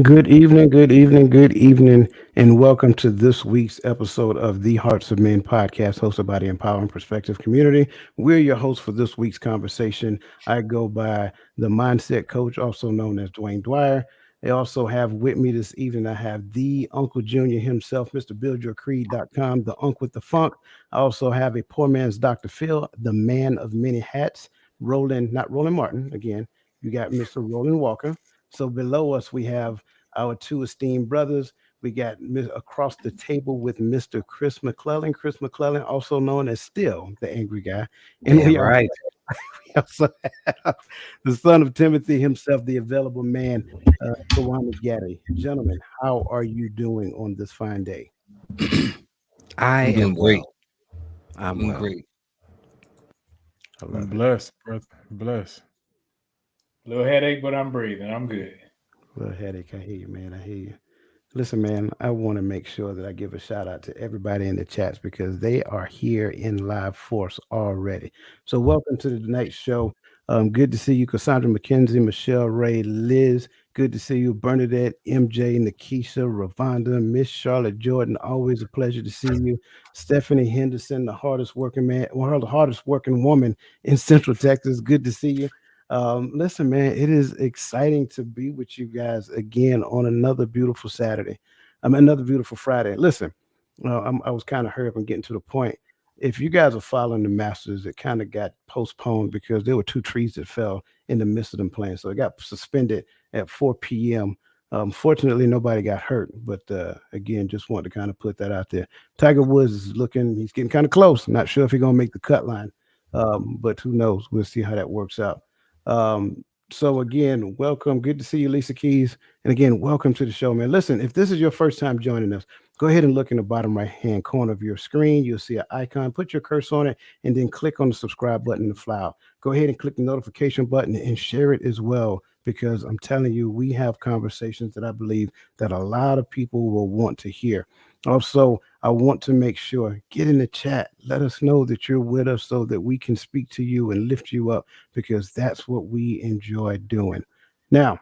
Good evening, and welcome to this week's episode of the Hearts of Men podcast, hosted by the Empowering Perspective community. We're your hosts for this week's conversation. I go by the Mindset Coach, also known as Dwayne Dwyer. I also have with me this evening, I have the Uncle Junior himself, Mr. BuildYourCreed.com, the Unc with the Funk. I also have a poor man's Dr. Phil, the man of many hats, not Roland Martin, again. You got Mr. Roland Walker. So below us, we have our two esteemed brothers. We got across the table with Mr. Chris McClellan. Chris McClellan, also known as Still the Angry Guy. And Damn right. we also have the son of Timothy himself, the available man, Tawana Gaddy. Gentlemen, how are you doing on this fine day? I I'm doing am great. well. I'm Doing well. great. I I'm love it. blessed, brother. Blessed. Little headache, but I'm breathing. I'm good. Little headache. I hear you, man. I hear you. Listen, man, I want to make sure that I give a shout out to everybody in the chats because they are here in live force already. So, welcome to the tonight's show. Good to see you, Cassandra McKenzie, Michelle Ray, Liz. Good to see you, Bernadette, MJ, Nikisha, Ravonda, Miss Charlotte Jordan. Always a pleasure to see you. Stephanie Henderson, the hardest working man, well, the hardest working woman in Central Texas. Good to see you. Listen, man, it is exciting to be with you guys again on another beautiful Saturday. Another beautiful Friday. Listen, I was kind of hurry up and getting to the point. If you guys are following the Masters, it kind of got postponed because there were two trees that fell in the midst of them playing. So it got suspended at 4 p.m. Fortunately, nobody got hurt. But again, just wanted to kind of put that out there. Tiger Woods is he's getting kind of close. Not sure if he's going to make the cut line, but who knows? We'll see how that works out. So again, welcome. Good to see you, Lisa Keys. And again, welcome to the show, man. Listen, if this is your first time joining us, go ahead and look in the bottom right hand corner of your screen. You'll see an icon. Put your cursor on it and then click on the subscribe button to fly out. Go ahead and click the notification button and share it as well, because I'm telling you, we have conversations that I believe that a lot of people will want to hear. Also, I want to make sure, get in the chat. Let us know that you're with us so that we can speak to you and lift you up, because that's what we enjoy doing. Now,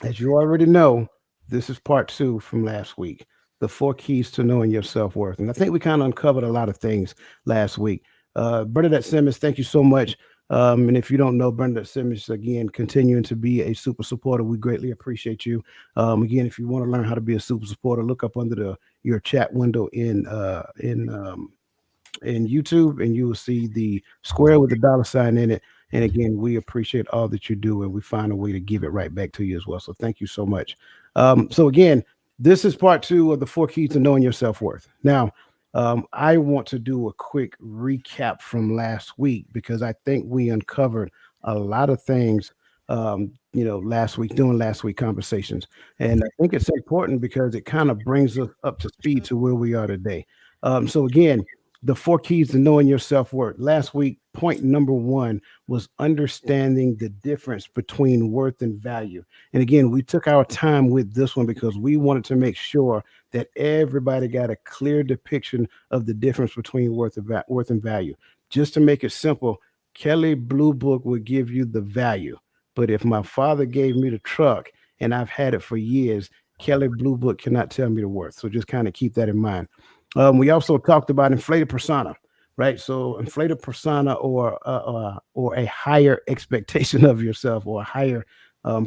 as you already know, this is part two from last week, the four keys to knowing your self worth. And I think we kind of uncovered a lot of things last week. Bernadette Simmons, thank you so much. And if you don't know Bernadette Simmons, again, continuing to be a super supporter, we greatly appreciate you. Again, if you want to learn how to be a super supporter, look up under your chat window in YouTube, and you will see the square with the dollar sign in it. And again, we appreciate all that you do, and we find a way to give it right back to you as well. So thank you so much. So again, this is part two of the four keys to knowing your self worth. Now, I want to do a quick recap from last week because I think we uncovered a lot of things. Last week, doing last week conversations, and I think it's important because it kind of brings us up to speed to where we are today. So again, the four keys to knowing your self-worth. Last week, point number one was understanding the difference between worth and value. And again, we took our time with this one because we wanted to make sure that everybody got a clear depiction of the difference between worth and value. Just to make it simple, Kelly Blue Book would give you the value. But if my father gave me the truck and I've had it for years, Kelly Blue Book cannot tell me the worth. So just kind of keep that in mind. We also talked about inflated persona, right? So inflated persona, or a higher expectation of yourself, or a higher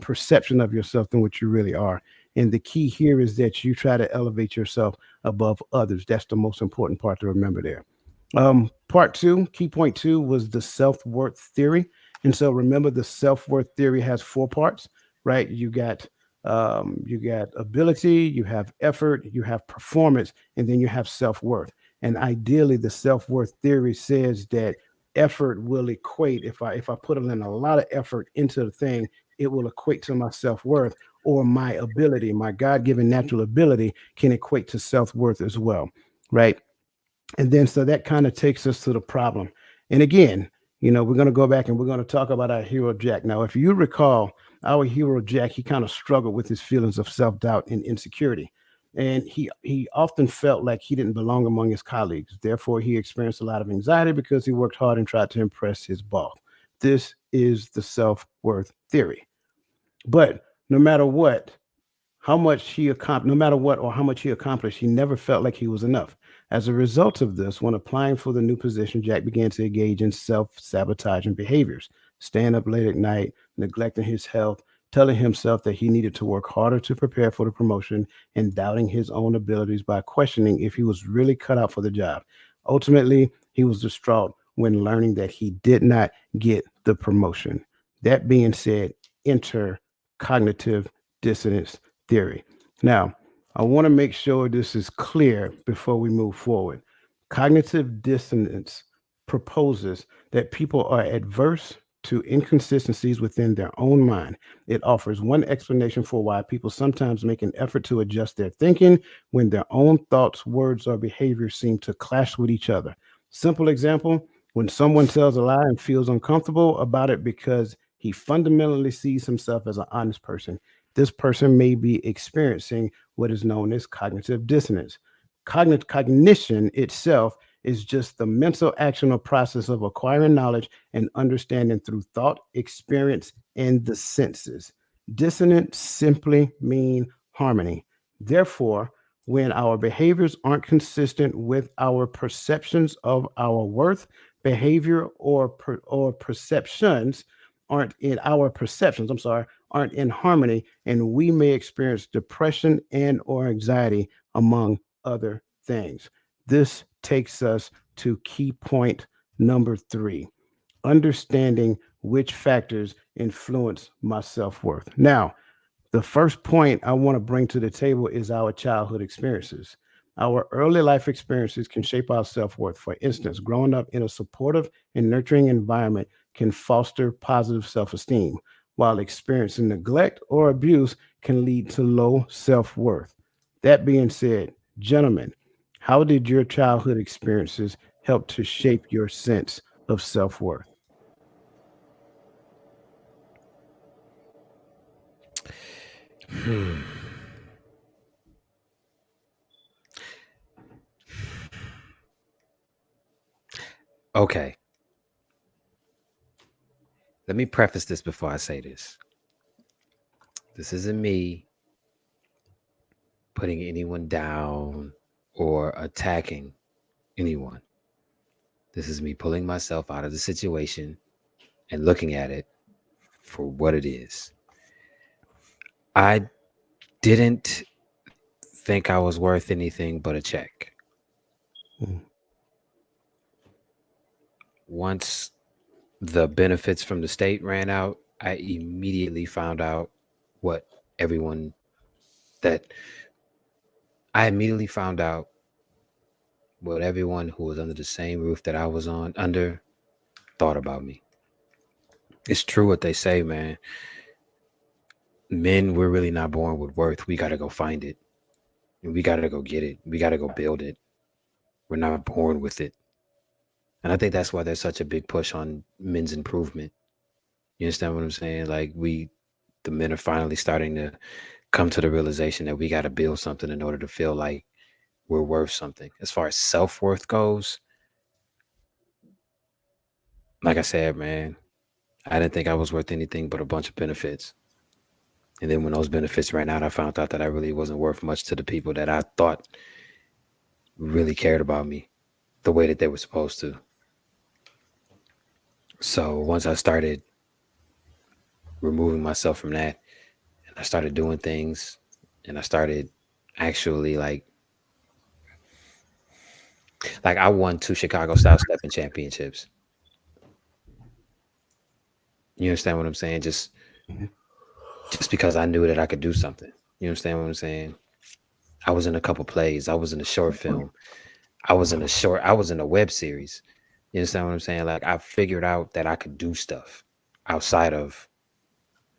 perception of yourself than what you really are. And the key here is that you try to elevate yourself above others. That's the most important part to remember there. Part two, key point two, was the self worth theory. And so remember, the self worth theory has four parts, right? You got ability, you have effort, you have performance, and then you have self worth. And ideally, the self worth theory says that effort will equate. If I put in a lot of effort into the thing, it will equate to my self worth, or my ability, my God given natural ability can equate to self worth as well, right? And then so that kind of takes us to the problem. And again, we're going to go back and we're going to talk about our hero Jack. Now, if you recall, our hero Jack, he kind of struggled with his feelings of self-doubt and insecurity. And he often felt like he didn't belong among his colleagues. Therefore, he experienced a lot of anxiety because he worked hard and tried to impress his boss. This is the self-worth theory. But no matter what, how much he accomplished, no matter what or how much he accomplished, he never felt like he was enough. As a result of this, when applying for the new position, Jack began to engage in self-sabotaging behaviors, staying up late at night, neglecting his health, telling himself that he needed to work harder to prepare for the promotion, and doubting his own abilities by questioning if he was really cut out for the job. Ultimately, he was distraught when learning that he did not get the promotion. That being said, enter cognitive dissonance theory. Now, I want to make sure this is clear before we move forward. Cognitive dissonance proposes that people are adverse to inconsistencies within their own mind. It offers one explanation for why people sometimes make an effort to adjust their thinking when their own thoughts, words, or behaviors seem to clash with each other. Simple example: when someone tells a lie and feels uncomfortable about it because he fundamentally sees himself as an honest person, this person may be experiencing what is known as cognitive dissonance. Cognition itself is just the mental action or process of acquiring knowledge and understanding through thought, experience, and the senses. Dissonance simply mean harmony. Therefore, when our behaviors aren't consistent with our perceptions of our worth, behavior or perceptions aren't in our perceptions, I'm sorry, aren't in harmony, and we may experience depression and or anxiety, among other things. This takes us to key point number 3: understanding which factors influence my self-worth. Now, the first point I want to bring to the table is our childhood experiences. Our early life experiences can shape our self worth. For instance, growing up in a supportive and nurturing environment can foster positive self esteem, while experiencing neglect or abuse can lead to low self worth. That being said, gentlemen, how did your childhood experiences help to shape your sense of self worth? Hmm. Okay. Let me preface this before I say this. This isn't me putting anyone down or attacking anyone. This is me pulling myself out of the situation and looking at it for what it is. I didn't think I was worth anything but a check. Mm. Once the benefits from the state ran out, I immediately found out what everyone that I immediately found out what everyone who was under the same roof that I was on under thought about me. It's true what they say, man. Men, we're really not born with worth. We got to go find it. And we got to go get it. We got to go build it. We're not born with it. And I think that's why there's such a big push on men's improvement. You understand what I'm saying? Like the men are finally starting to come to the realization that we got to build something in order to feel like we're worth something. As far as self-worth goes, like I said, man, I didn't think I was worth anything but a bunch of benefits. And then when those benefits ran out, I found out that I really wasn't worth much to the people that I thought really cared about me the way that they were supposed to. So once I started removing myself from that, and I started doing things, and I started actually like I won 2 Chicago style stepping championships. You understand what I'm saying? Just because I knew that I could do something. You understand what I'm saying? I was in a couple plays. I was in a short film. I was in a web series. You understand what I'm saying? Like I figured out that I could do stuff outside of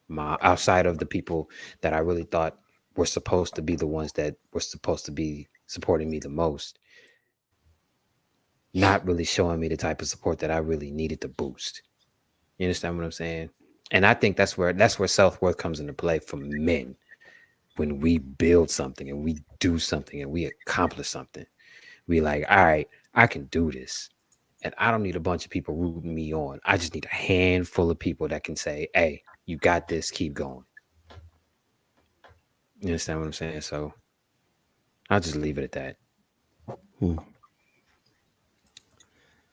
the people that I really thought were supposed to be the ones that were supposed to be supporting me the most. Not really showing me the type of support that I really needed to boost. You understand what I'm saying? And I think that's where self-worth comes into play for men. When we build something and we do something and we accomplish something, we like, all right, I can do this. And I don't need a bunch of people rooting me on. I just need a handful of people that can say, hey, you got this, keep going. You understand what I'm saying? So I'll just leave it at that.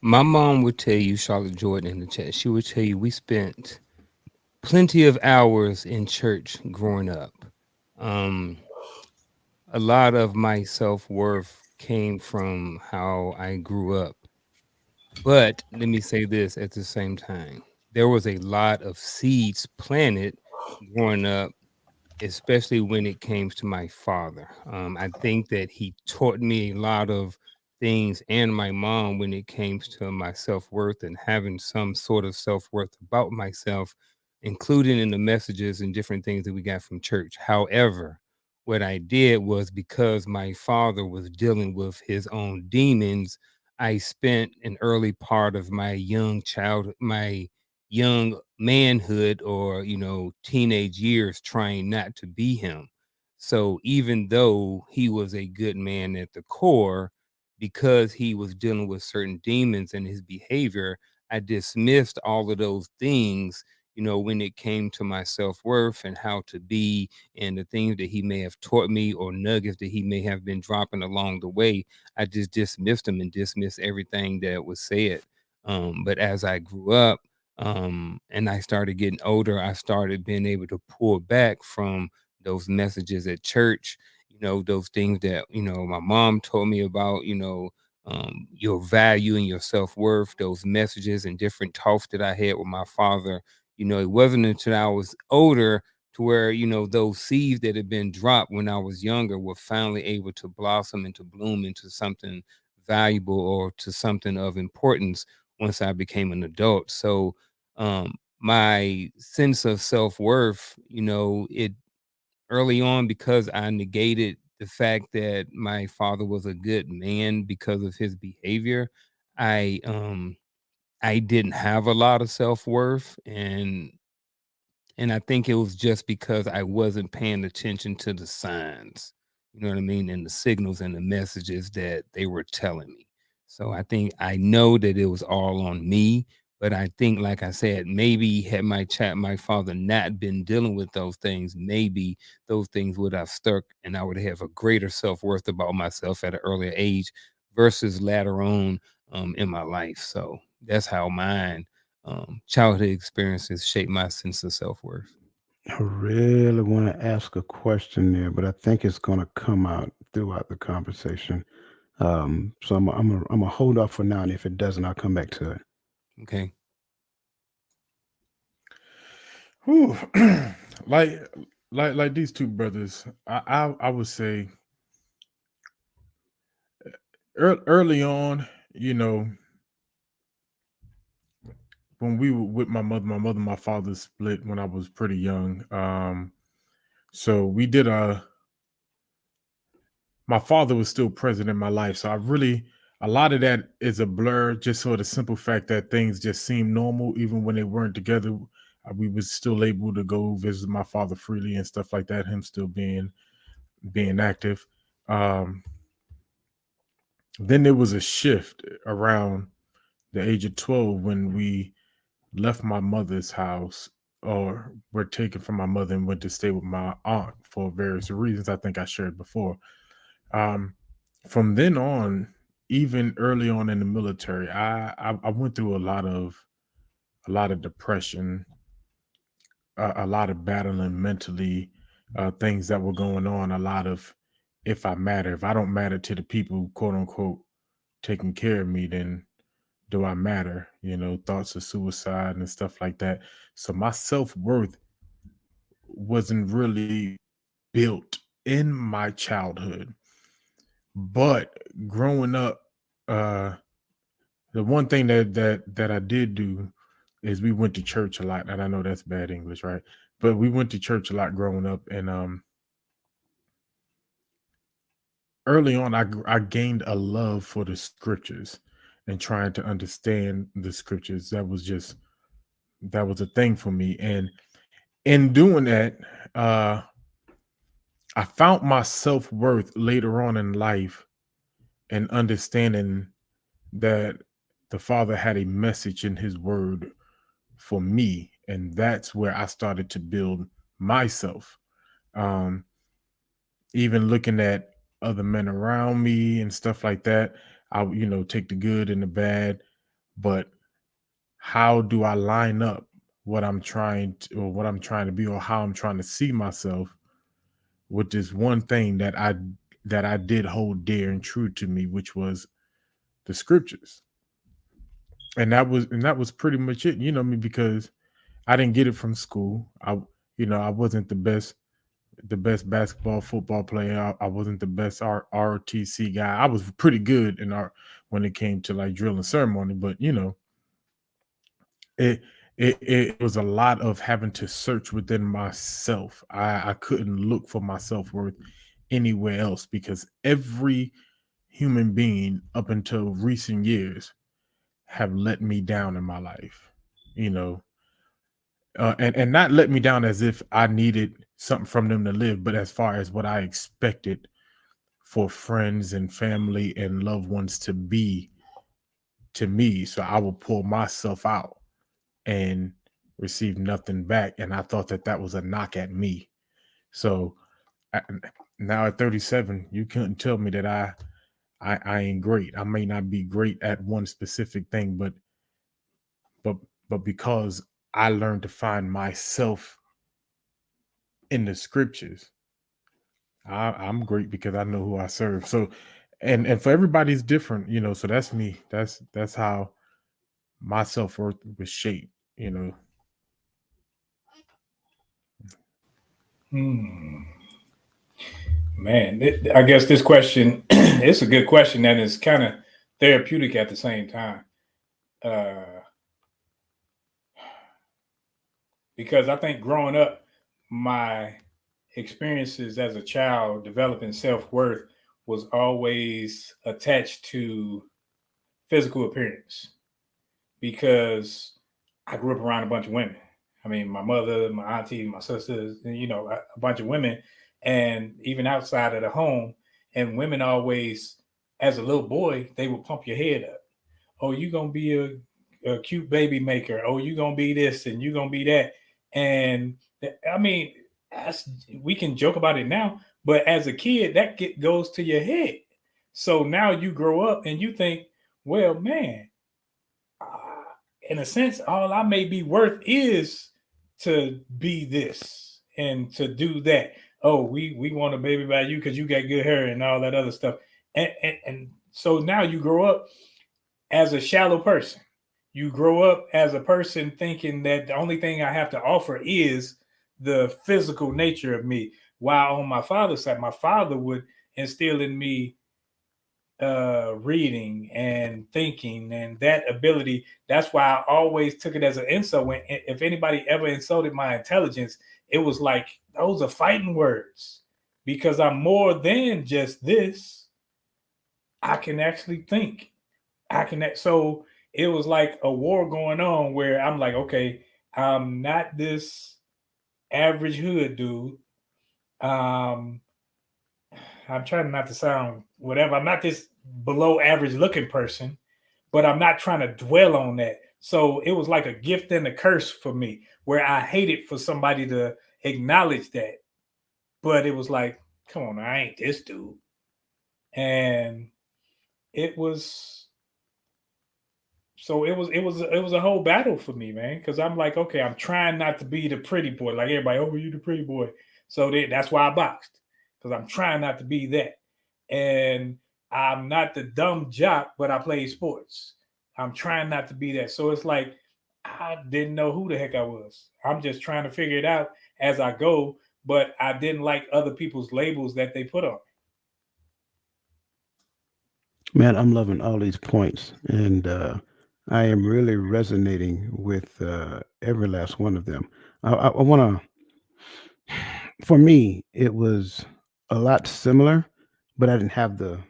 My mom would tell you, Charlotte Jordan in the chat, she would tell you we spent plenty of hours in church growing up. A lot of my self-worth came from how I grew up. But let me say this at the same time. There was a lot of seeds planted growing up, especially when it came to my father. I think that he taught me a lot of things, and my mom, when it came to my self-worth and having some sort of self-worth about myself, including in the messages and different things that we got from church. However, what I did was, because my father was dealing with his own demons, I spent an early part of my young manhood, or teenage years, trying not to be him. So even though he was a good man at the core, because he was dealing with certain demons in his behavior, I dismissed all of those things, when it came to my self-worth and how to be, and the things that he may have taught me, or nuggets that he may have been dropping along the way. I just dismissed them and dismissed everything that was said. But as I grew up, and I started getting older, I started being able to pull back from those messages at church, those things that, my mom told me about, your value and your self-worth, those messages and different talks that I had with my father. It wasn't until I was older to where, those seeds that had been dropped when I was younger were finally able to blossom and to bloom into something valuable, or to something of importance, once I became an adult. So my sense of self-worth, it early on, because I negated the fact that my father was a good man because of his behavior, I didn't have a lot of self-worth, and I think it was just because I wasn't paying attention to the signs, you know what I mean, and the signals and the messages that they were telling me. So I think I know that it was all on me, but I think, like I said, maybe had my father not been dealing with those things, maybe those things would have stuck, and I would have a greater self-worth about myself at an earlier age versus later on in my life. So that's how mine childhood experiences shape my sense of self-worth. I really want to ask a question there, but I think it's going to come out throughout the conversation. So I'm gonna hold off for now, and if it doesn't, I'll come back to it. Okay. Whew. like like these two brothers, I would say early on, when we were with my mother and my father split when I was pretty young. So we did my father was still present in my life. So a lot of that is a blur, just for the simple fact that things just seemed normal, even when they weren't together. We was still able to go visit my father freely and stuff like that, him still being active. Um, then there was a shift around the age of 12 when we left my mother's house, or were taken from my mother and went to stay with my aunt for various reasons I think I shared before. Um, from then on, even early on in the military, I went through a lot of depression, a lot of battling mentally, things that were going on, a lot of, if I don't matter to the people, quote unquote, taking care of me, then do I matter? Thoughts of suicide and stuff like that. So my self-worth wasn't really built in my childhood. But growing up, uh the one thing that I did do is we went to church a lot. And I know that's bad English, right? But we went to church a lot growing up, and early on I gained a love for the scriptures and trying to understand the scriptures. That was a thing for me. And in doing that, uh, I found my self worth later on in life, and understanding that the Father had a message in His Word for me, and that's where I started to build myself. Um, even looking at other men around me and stuff like that. I would, take the good and the bad, but how do I line up what I'm trying to, or what I'm trying to be, or how I'm trying to see myself with this one thing that I did hold dear and true to me, which was the scriptures. And that was pretty much it, because I didn't get it from school. I wasn't the best basketball, football player. I wasn't the best ROTC guy. I was pretty good in art when it came to like drill and ceremony, but it it was a lot of having to search within myself. I couldn't look for my self-worth anywhere else because every human being up until recent years have let me down in my life. You know, and not let me down as if I needed something from them to live, but as far as what I expected for friends and family and loved ones to be to me. So I will pull myself out and receive nothing back. And I thought that was a knock at me. So I, now at 37, you couldn't tell me that I ain't great. I may not be great at one specific thing, but but because I learned to find myself in the scriptures, I'm great because I know who I serve. So and for everybody's different, so that's me. That's how my self-worth was shaped, Man, I guess this question it's a good question that is kind of therapeutic at the same time. Because I think growing up, my experiences as a child developing self-worth was always attached to physical appearance because I grew up around a bunch of women. I mean, my mother, my auntie, my sisters, and, a bunch of women. And even outside of the home, and women always, as a little boy, they would pump your head up. Oh, you're going to be a cute baby maker. Oh, you're going to be this and you're going to be that. And I mean, we can joke about it now, but as a kid, that goes to your head. So now you grow up and you think, well, man, in a sense, all I may be worth is to be this and to do that. Oh, we want a baby by you because you got good hair and all that other stuff. And so now you grow up as a shallow person. You grow up as a person thinking that the only thing I have to offer is the physical nature of me. While on my father's side, my father would instill in me reading and thinking and that ability. That's why I always took it as an insult. When if anybody ever insulted my intelligence, it was like those are fighting words because I'm more than just this. I can actually think. So it was like a war going on where I'm like, okay, I'm not this average hood dude. I'm trying not to sound whatever. I'm not this below average looking person, but I'm not trying to dwell on that. So it was like a gift and a curse for me, where I hated for somebody to acknowledge that. But it was like, come on, I ain't this dude. And it was a whole battle for me, man. Because I'm like, okay, I'm trying not to be the pretty boy, like everybody. Oh, you the pretty boy. So that's why I boxed, because I'm trying not to be that. And I'm not the dumb jock, but I play sports. I'm trying not to be that. So it's like I didn't know who the heck I was. I'm just trying to figure it out as I go. But I didn't like other people's labels that they put on. Man, I'm loving all these points, and I am really resonating with every last one of them. I want to, for me, it was a lot similar, but I didn't have the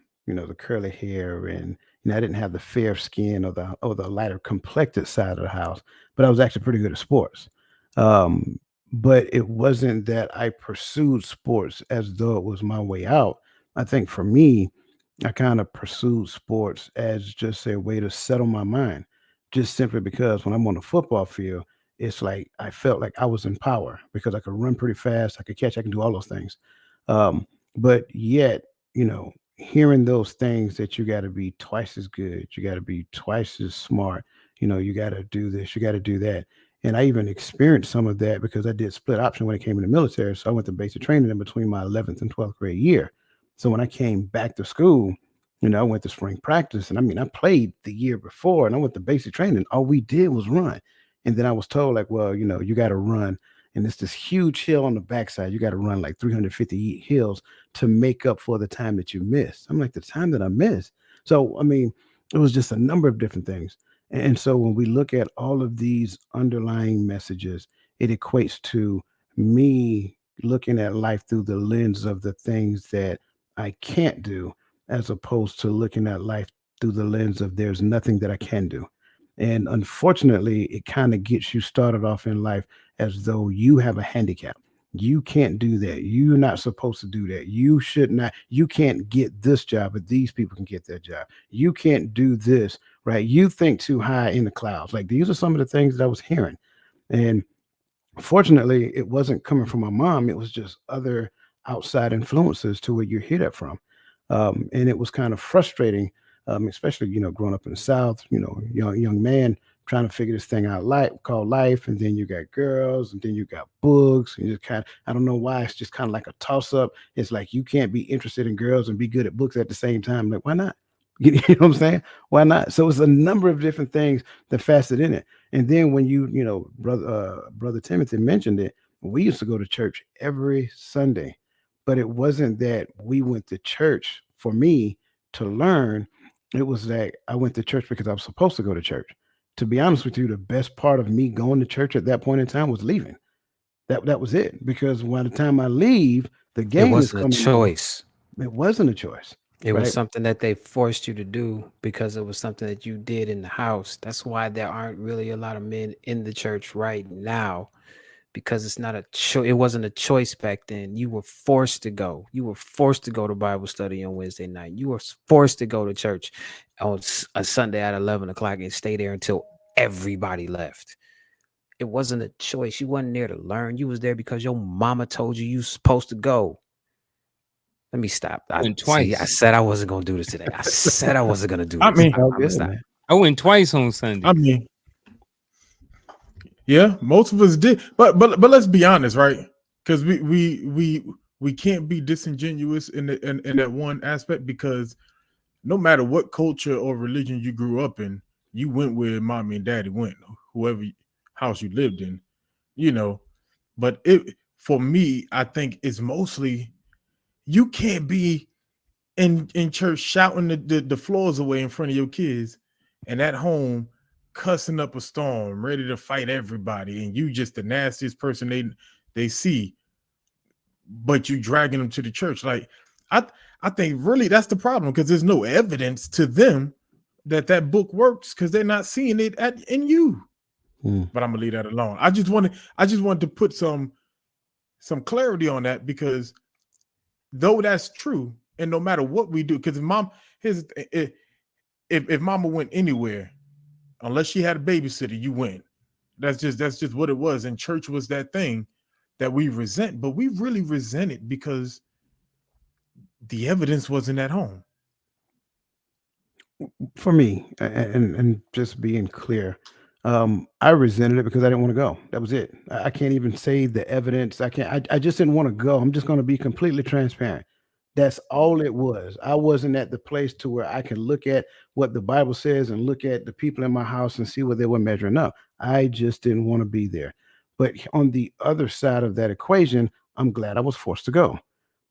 curly hair, and I didn't have the fair skin or the lighter complected side of the house. But I was actually pretty good at sports. Um, but it wasn't that I pursued sports as though it was my way out. I think for me, I kind of pursued sports as just a way to settle my mind, just simply because when I'm on the football field, it's like I felt like I was in power because I could run pretty fast, I could catch, I can do all those things. Um, But yet, hearing those things that you got to be twice as good, you got to be twice as smart, you got to do this, you got to do that. And I even experienced some of that because I did split option when I came in the military. So I went to basic training in between my 11th and 12th grade year. So when I came back to school, I went to spring practice, and I mean, I played the year before, and I went to basic training. All we did was run. And then I was told, like, well, you got to run. And it's this huge hill on the backside. You got to run like 350 hills to make up for the time that you missed. I'm like, the time that I missed. So, I mean, it was just a number of different things. And so when we look at all of these underlying messages, it equates to me looking at life through the lens of the things that I can't do, as opposed to looking at life through the lens of there's nothing that I can do. And unfortunately, it kind of gets you started off in life as though you have a handicap. You can't do that. You're not supposed to do that. You should not. You can't get this job, but these people can get that job. You can't do this, right? You think too high in the clouds. Like, these are some of the things that I was hearing. And fortunately, it wasn't coming from my mom. It was just other outside influences to where you hear that from. And it was kind of frustrating, especially, growing up in the South, young man trying to figure this thing out called life. And then you got girls, and then you got books. And you kind of, I don't know why, it's just kind of like a toss up. It's like you can't be interested in girls and be good at books at the same time. Like, why not? You know what I'm saying? Why not? So it's a number of different things that facet in it. And then when brother Timothy mentioned it, we used to go to church every Sunday, but it wasn't that we went to church for me to learn. It was that I went to church because I was supposed to go to church. To be honest with you, the best part of me going to church at that point in time was leaving. That was it. Because by the time I leave, the It game is wasn't a coming. choice. It wasn't a choice. It was Right. something that they forced you to do because it was something that you did in the house. That's why there aren't really a lot of men in the church right now, because it's not a choice. It wasn't a choice back then. You were forced to go. You were forced to go to Bible study on Wednesday night. You were forced to go to church on a Sunday at 11 o'clock and stay there until everybody left. It wasn't a choice. You wasn't there to learn. You was there because your mama told you you supposed to go. Let me stop. I went twice. said I wasn't going to do this today. I said I wasn't going to do this. I mean- I'm gonna stop. man. I went twice on Sunday. I mean, yeah, most of us did, but let's be honest, right? Because we can't be disingenuous in that one aspect, because no matter what culture or religion you grew up in, you went where mommy and daddy went, whoever house you lived in, But for me, I think it's mostly, you can't be in church shouting the floors away in front of your kids, and at home cussing up a storm, ready to fight everybody, and you just the nastiest person they see, but you dragging them to the church. Like, I think really that's the problem, because there's no evidence to them that book works, because they're not seeing it in you. But I'm gonna leave that alone. I just wanted to put some clarity on that, because though that's true, and no matter what we do, because if mama went anywhere, unless she had a babysitter, you went. That's just what it was. And church was that thing that we resent, but we really resent it because the evidence wasn't at home. For me, and just being clear, I resented it because I didn't want to go. That was it. I can't even say the evidence. I just didn't want to go. I'm just going to be completely transparent. That's all it was. I wasn't at the place to where I can look at what the Bible says and look at the people in my house and see where they were measuring up. I just didn't want to be there. But on the other side of that equation, I'm glad I was forced to go,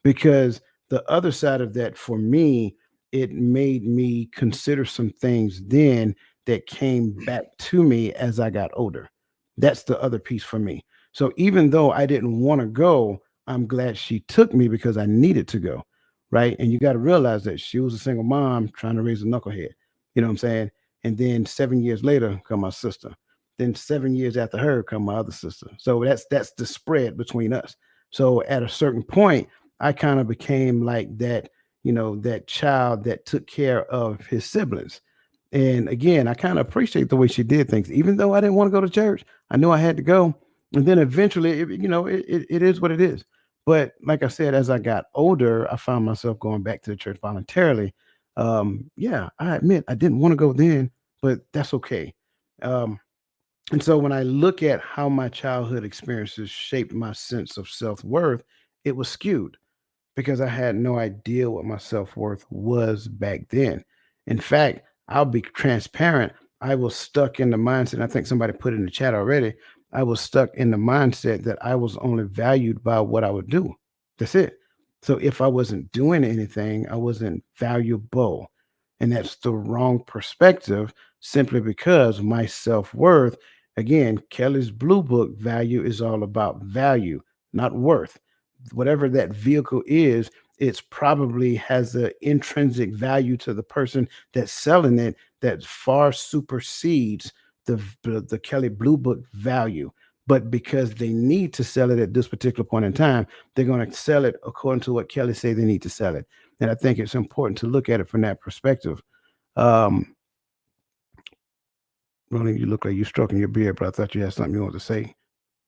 because the other side of that, for me, it made me consider some things then that came back to me as I got older. That's the other piece for me. So even though I didn't want to go, I'm glad she took me because I needed to go. Right. And you got to realize that she was a single mom trying to raise a knucklehead. You know what I'm saying? And then 7 years later come my sister. Then 7 years after her come my other sister. So that's the spread between us. So at a certain point, I kind of became like that, that child that took care of his siblings. And again, I kind of appreciate the way she did things, even though I didn't want to go to church. I knew I had to go. And then eventually, it is what it is. But like I said, as I got older, I found myself going back to the church voluntarily. Yeah, I admit I didn't want to go then, but that's okay. Um, and so when I look at how my childhood experiences shaped my sense of self-worth, it was skewed because I had no idea what my self-worth was back then. In fact, I'll be transparent. I was stuck in the mindset, and I think somebody put it in the chat already. I was stuck in the mindset that I was only valued by what I would do. That's it. So if I wasn't doing anything, I wasn't valuable. And that's the wrong perspective simply because my self-worth, again, Kelly's Blue Book value is all about value, not worth. Whatever that vehicle is, it's probably has an intrinsic value to the person that's selling it that far supersedes the Kelly Blue Book value. But because they need to sell it at this particular point in time, they're going to sell it according to what Kelly say they need to sell it. And I think it's important to look at it from that perspective. Um, Ronnie, you look like you're stroking your beard, but I thought you had something you wanted to say.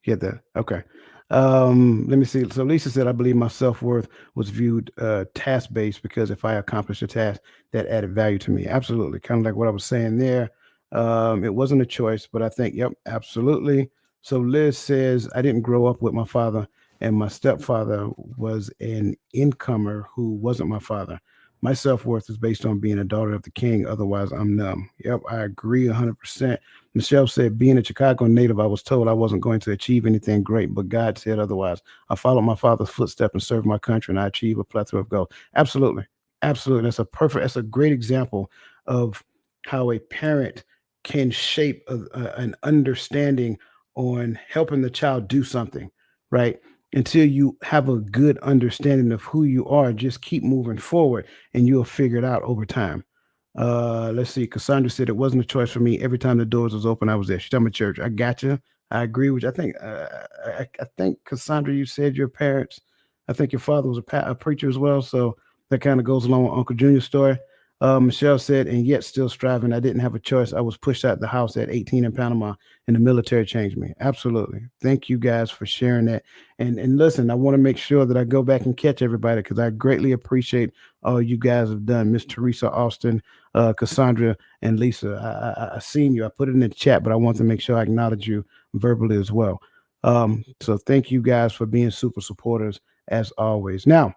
Get that? Okay. Let me see. So Lisa said, I believe my self-worth was viewed task-based because if I accomplished a task that added value to me. Absolutely. Kind of like what I was saying there. It wasn't a choice, but I think, yep, absolutely. So Liz says, I didn't grow up with my father, and my stepfather was an incomer who wasn't my father. My self-worth is based on being a daughter of the king. Otherwise, I'm numb. Yep, I agree 100%. Michelle said, being a Chicago native, I was told I wasn't going to achieve anything great, but God said otherwise. I followed my father's footsteps and served my country, and I achieved a plethora of goals. Absolutely. Absolutely. That's a great example of how a parent can shape an understanding on helping the child do something, right? Until you have a good understanding of who you are, just keep moving forward and you'll figure it out over time. Let's see. Cassandra said it wasn't a choice for me. Every time the doors was open, I was there. She's talking about church. I got you. I agree with you. I think Cassandra, you said your parents. I think your father was a preacher as well. So that kind of goes along with Uncle Junior's story. Michelle said, and yet still striving. I didn't have a choice. I was pushed out the house at 18 in Panama, and the military changed me. Absolutely. Thank you guys for sharing that. And listen, I want to make sure that I go back and catch everybody because I greatly appreciate all you guys have done. Miss Teresa Austin, Cassandra, and Lisa. I seen you. I put it in the chat, but I want to make sure I acknowledge you verbally as well. So thank you guys for being super supporters as always. Now,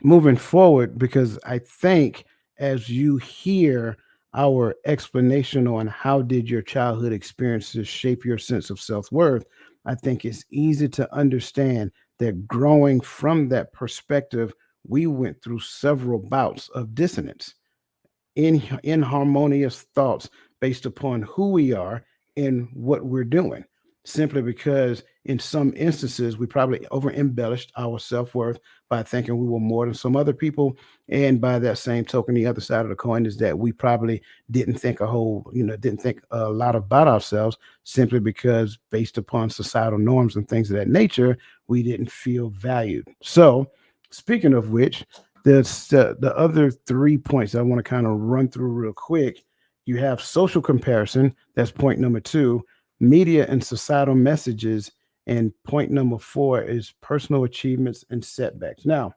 moving forward, because I think as you hear our explanation on how did your childhood experiences shape your sense of self-worth, I think it's easy to understand that growing from that perspective, we went through several bouts of dissonance, inharmonious thoughts based upon who we are and what we're doing. Simply because in some instances we probably over embellished our self-worth by thinking we were more than some other people. And by that same token, the other side of the coin is that we probably didn't think didn't think a lot about ourselves simply because based upon societal norms and things of that nature, we didn't feel valued. So speaking of which, the other 3 points I want to kind of run through real quick. You have social comparison. That's point number 2. Media and societal messages. And point number 4 is personal achievements and setbacks. Now,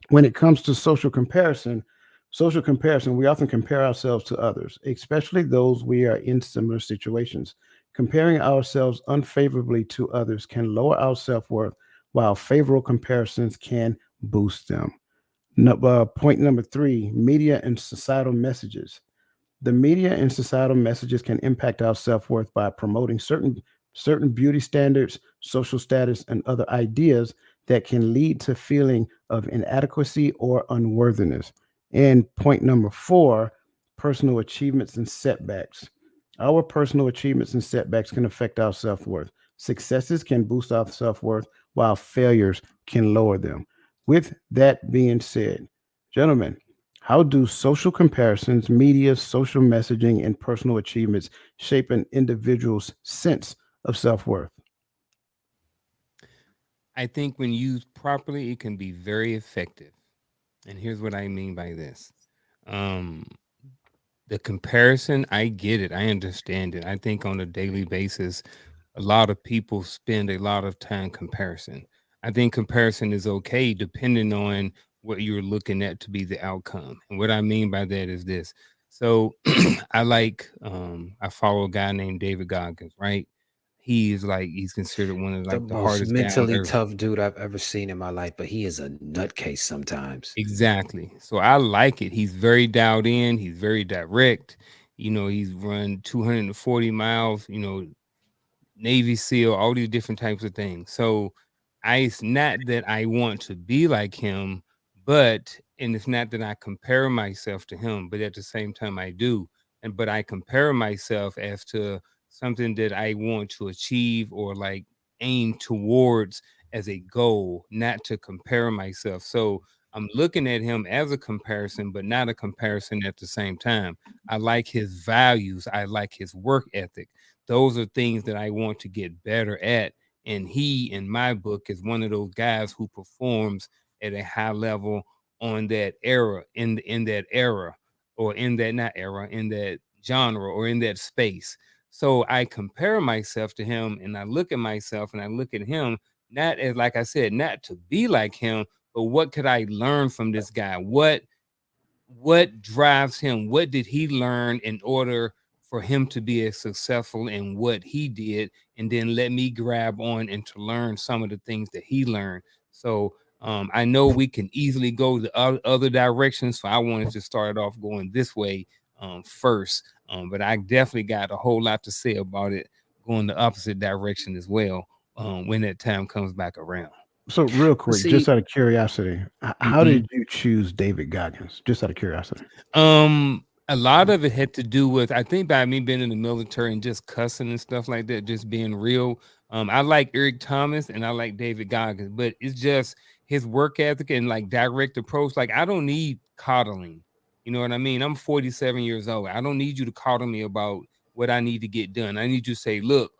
when it comes to social comparison, we often compare ourselves to others, especially those we are in similar situations. Comparing ourselves unfavorably to others can lower our self-worth, while favorable comparisons can boost them. Point number 3, media and societal messages. The media and societal messages can impact our self-worth by promoting certain beauty standards, social status, and other ideas that can lead to feeling of inadequacy or unworthiness. And point number 4, personal achievements and setbacks. Our personal achievements and setbacks can affect our self-worth. Successes can boost our self-worth, while failures can lower them. With that being said, gentlemen, how do social comparisons, media, social messaging, and personal achievements shape an individual's sense of self-worth? I think when used properly, it can be very effective. And here's what I mean by this. The comparison, I get it. I understand it. I think on a daily basis, a lot of people spend a lot of time comparison. I think comparison is okay depending on what you're looking at to be the outcome. And what I mean by that is this. So I follow a guy named David Goggins, right? He's considered one of The like the most hardest guy on mentally earth. tough dude I've ever seen in my life, but he is a nutcase sometimes. Exactly. So I like it. He's very dialed in. He's very direct. He's run 240 miles, Navy SEAL, all these different types of things. So it's not that I want to be like him, and it's not that I compare myself to him, but at the same time I do. But I compare myself as to something that I want to achieve or like aim towards as a goal, not to compare myself. So I'm looking at him as a comparison, but not a comparison at the same time. I like his values. I like his work ethic. Those are things that I want to get better at. And he, in my book, is one of those guys who performs at a high level on that era, in that era, or in that not era, in that genre or in that space. So I compare myself to him and I look at myself and I look at him, not as, like I said, not to be like him, but what could I learn from this guy? What drives him? What did he learn in order for him to be as successful in what he did? And then let me grab on and to learn some of the things that he learned. So I know we can easily go the other directions. So I wanted to start it off going this way first. But I definitely got a whole lot to say about it going the opposite direction as well when that time comes back around. So real quick, See, just out of curiosity, how Mhm. did you choose David Goggins? Just out of curiosity. A lot of it had to do with, I think, by me being in the military and just cussing and stuff like that, just being real. I like Eric Thomas and I like David Goggins, but it's just his work ethic and like direct approach. Like, I don't need coddling. You know what I mean? I'm 47 years old. I don't need you to coddle me about what I need to get done. I need you to say, look,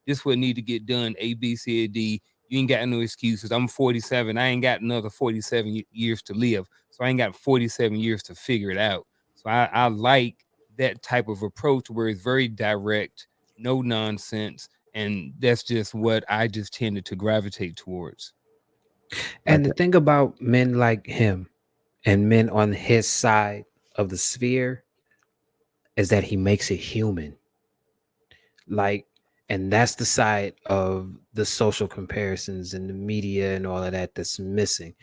this what need to get done, A, B, C, or D. You ain't got no excuses. I'm 47. I ain't got another 47 years to live. So I ain't got 47 years to figure it out. So I like that type of approach where it's very direct, no nonsense. And that's just what I just tended to gravitate towards. and the thing about men like him and men on his side of the sphere is that he makes it human. Like, and that's the side of the social comparisons and the media and all of that that's missing.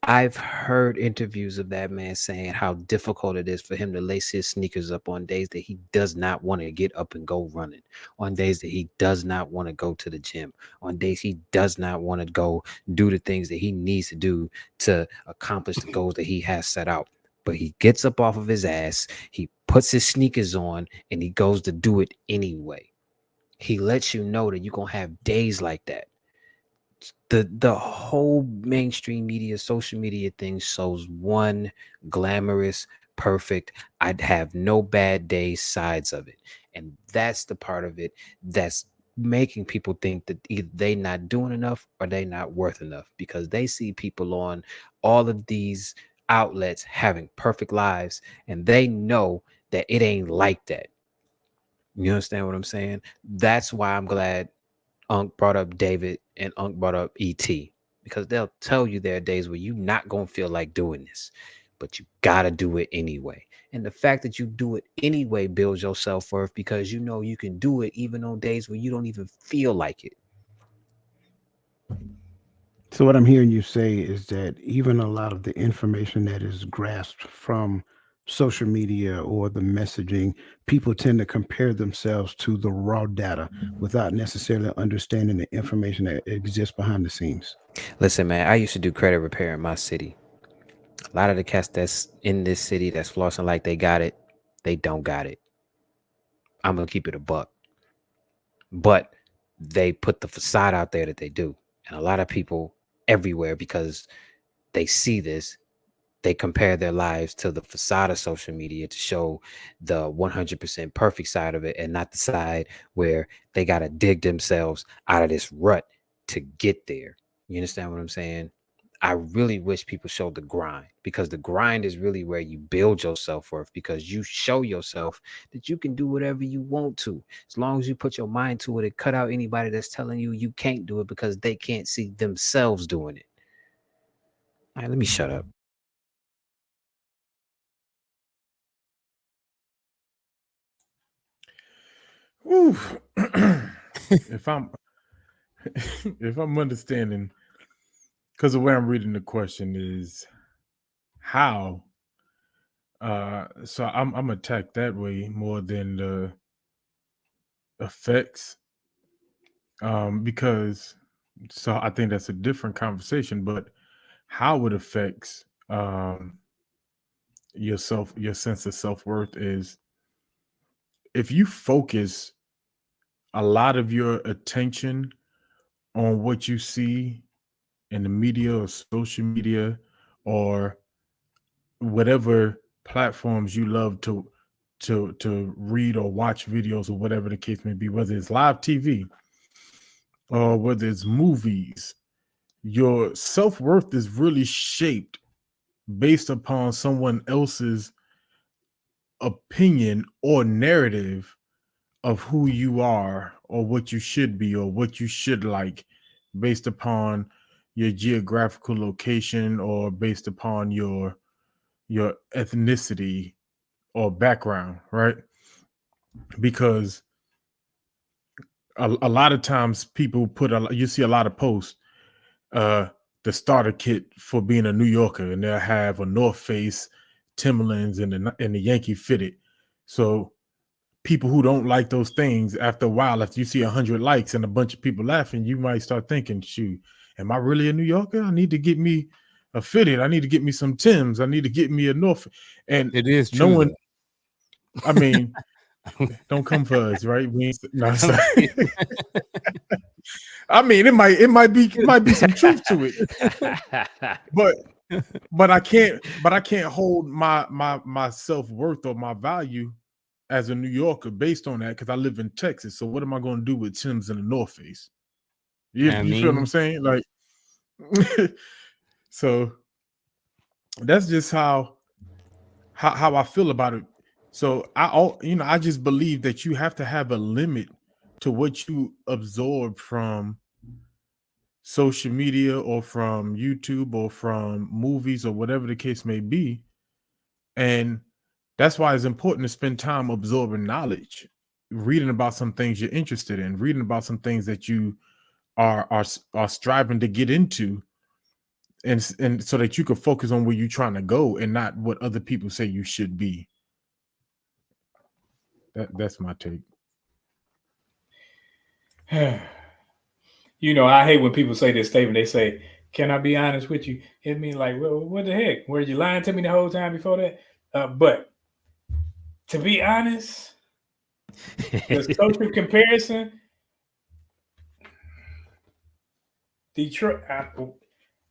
I've heard interviews of that man saying how difficult it is for him to lace his sneakers up on days that he does not want to get up and go running, on days that he does not want to go to the gym, on days he does not want to go do the things that he needs to do to accomplish the goals that he has set out. But he gets up off of his ass, he puts his sneakers on, and he goes to do it anyway. He lets you know that you're going to have days like that. The whole mainstream media, social media thing shows one glamorous, perfect, I'd have no bad days sides of it. And that's the part of it that's making people think that either they not doing enough or they not worth enough, because they see people on all of these outlets having perfect lives and they know that it ain't like that. You understand what I'm saying? That's why I'm glad Unc brought up David and Unc brought up ET, because they'll tell you there are days where you're not going to feel like doing this, but you got to do it anyway. And the fact that you do it anyway builds your self-worth, because you know you can do it even on days where you don't even feel like it. So what I'm hearing you say is that even a lot of the information that is grasped from social media or the messaging, people tend to compare themselves to the raw data without necessarily understanding the information that exists behind the scenes. Listen, man, I used to do credit repair in my city. A lot of the cats that's in this city that's flossing like they got it, they don't got it. I'm going to keep it a buck. But they put the facade out there that they do. And a lot of people everywhere, because they see this, they compare their lives to the facade of social media to show the 100% perfect side of it, and not the side where they got to dig themselves out of this rut to get there. You understand what I'm saying? I really wish people showed the grind, because the grind is really where you build your self-worth, because you show yourself that you can do whatever you want to, as long as you put your mind to it and cut out anybody that's telling you you can't do it because they can't see themselves doing it. All right, let me shut up. Ooh. if I'm understanding, because the way I'm reading the question is how. So I'm attacked that way more than the effects. Because so I think that's a different conversation, but how it affects your sense of self-worth is if you focus a lot of your attention on what you see in the media or social media or whatever platforms you love to read or watch videos or whatever the case may be, whether it's live TV or whether it's movies, your self-worth is really shaped based upon someone else's opinion or narrative of who you are or what you should be or what you should like, based upon your geographical location or based upon your ethnicity or background, right? Because a lot of times people you see a lot of posts, the starter kit for being a New Yorker, and they'll have a North Face, Timberlands, and the Yankee fitted. So people who don't like those things, after a while, if you see 100 likes and a bunch of people laughing, you might start thinking, shoot, am I really a New Yorker? I need to get me a fitted. I need to get me some Tims. I need to get me a North. And It is no true. one, I mean, don't come for us, right? No, sorry. I mean, it might be some truth to it, but I can't hold my self-worth or my value as a New Yorker based on that, because I live in Texas. So what am I going to do with Tim's and the North Face? You feel what I'm saying? Like, so that's just how I feel about it. So I just believe that you have to have a limit to what you absorb from social media or from YouTube or from movies or whatever the case may be. And that's why it's important to spend time absorbing knowledge, reading about some things you're interested in, reading about some things that you are striving to get into, and so that you can focus on where you're trying to go and not what other people say you should be. That's my take. You know, I hate when people say this statement. They say, "Can I be honest with you?" It means like, well, what the heck? Were you lying to me the whole time before that? But to be honest, the social comparison, Detroit.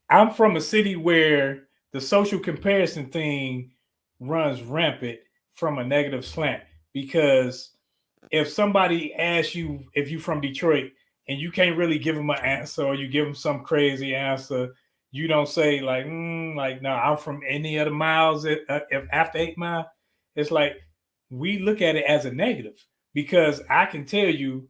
I'm from a city where the social comparison thing runs rampant from a negative slant, because if somebody asks you if you're from Detroit and you can't really give them an answer, or you give them some crazy answer, you don't say like, no, I'm from any of the miles if after 8 Mile. It's like we look at it as a negative, because I can tell you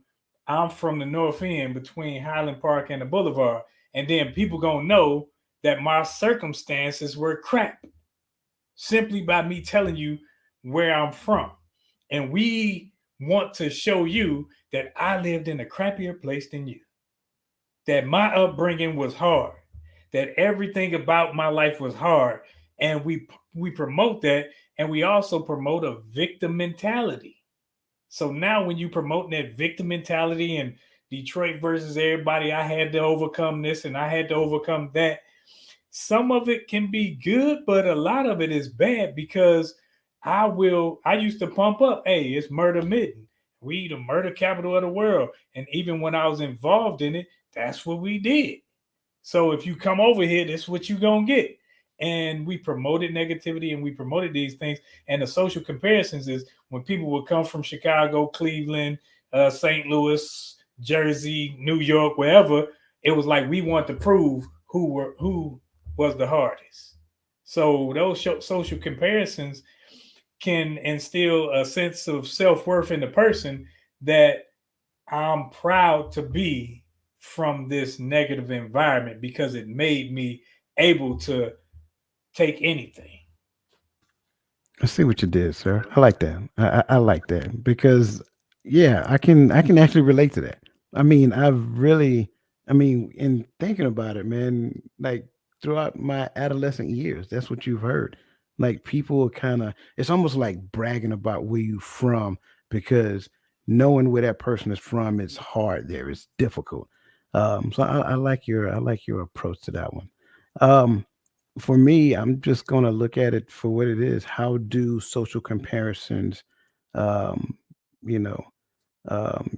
I'm from the North End between Highland Park and the Boulevard, and then people gonna know that my circumstances were crap simply by me telling you where I'm from. And we want to show you that I lived in a crappier place than you, that my upbringing was hard, that everything about my life was hard. And we promote that, and we also promote a victim mentality. So now when you promote that victim mentality and Detroit versus everybody, I had to overcome this and I had to overcome that, some of it can be good, but a lot of it is bad, because I used to pump up, hey, it's murder mitten. We the murder capital of the world. And even when I was involved in it, that's what we did. So if you come over here, that's what you're going to get. And we promoted negativity and we promoted these things. And the social comparisons is when people would come from Chicago, Cleveland, St. Louis, Jersey, New York, wherever, it was like we want to prove who was the hardest. So those social comparisons can instill a sense of self-worth in the person that I'm proud to be from this negative environment because it made me able to take anything. I see what you did, sir. I like that. I like that because yeah, I can actually relate to that. I mean, I mean, in thinking about it, man, like throughout my adolescent years, that's what you've heard. Like people kind of, it's almost like bragging about where you from because knowing where that person is from, it's hard there. It's difficult. So I like your approach to that one. Um, for me, I'm just going to look at it for what it is. How do social comparisons, um, you know,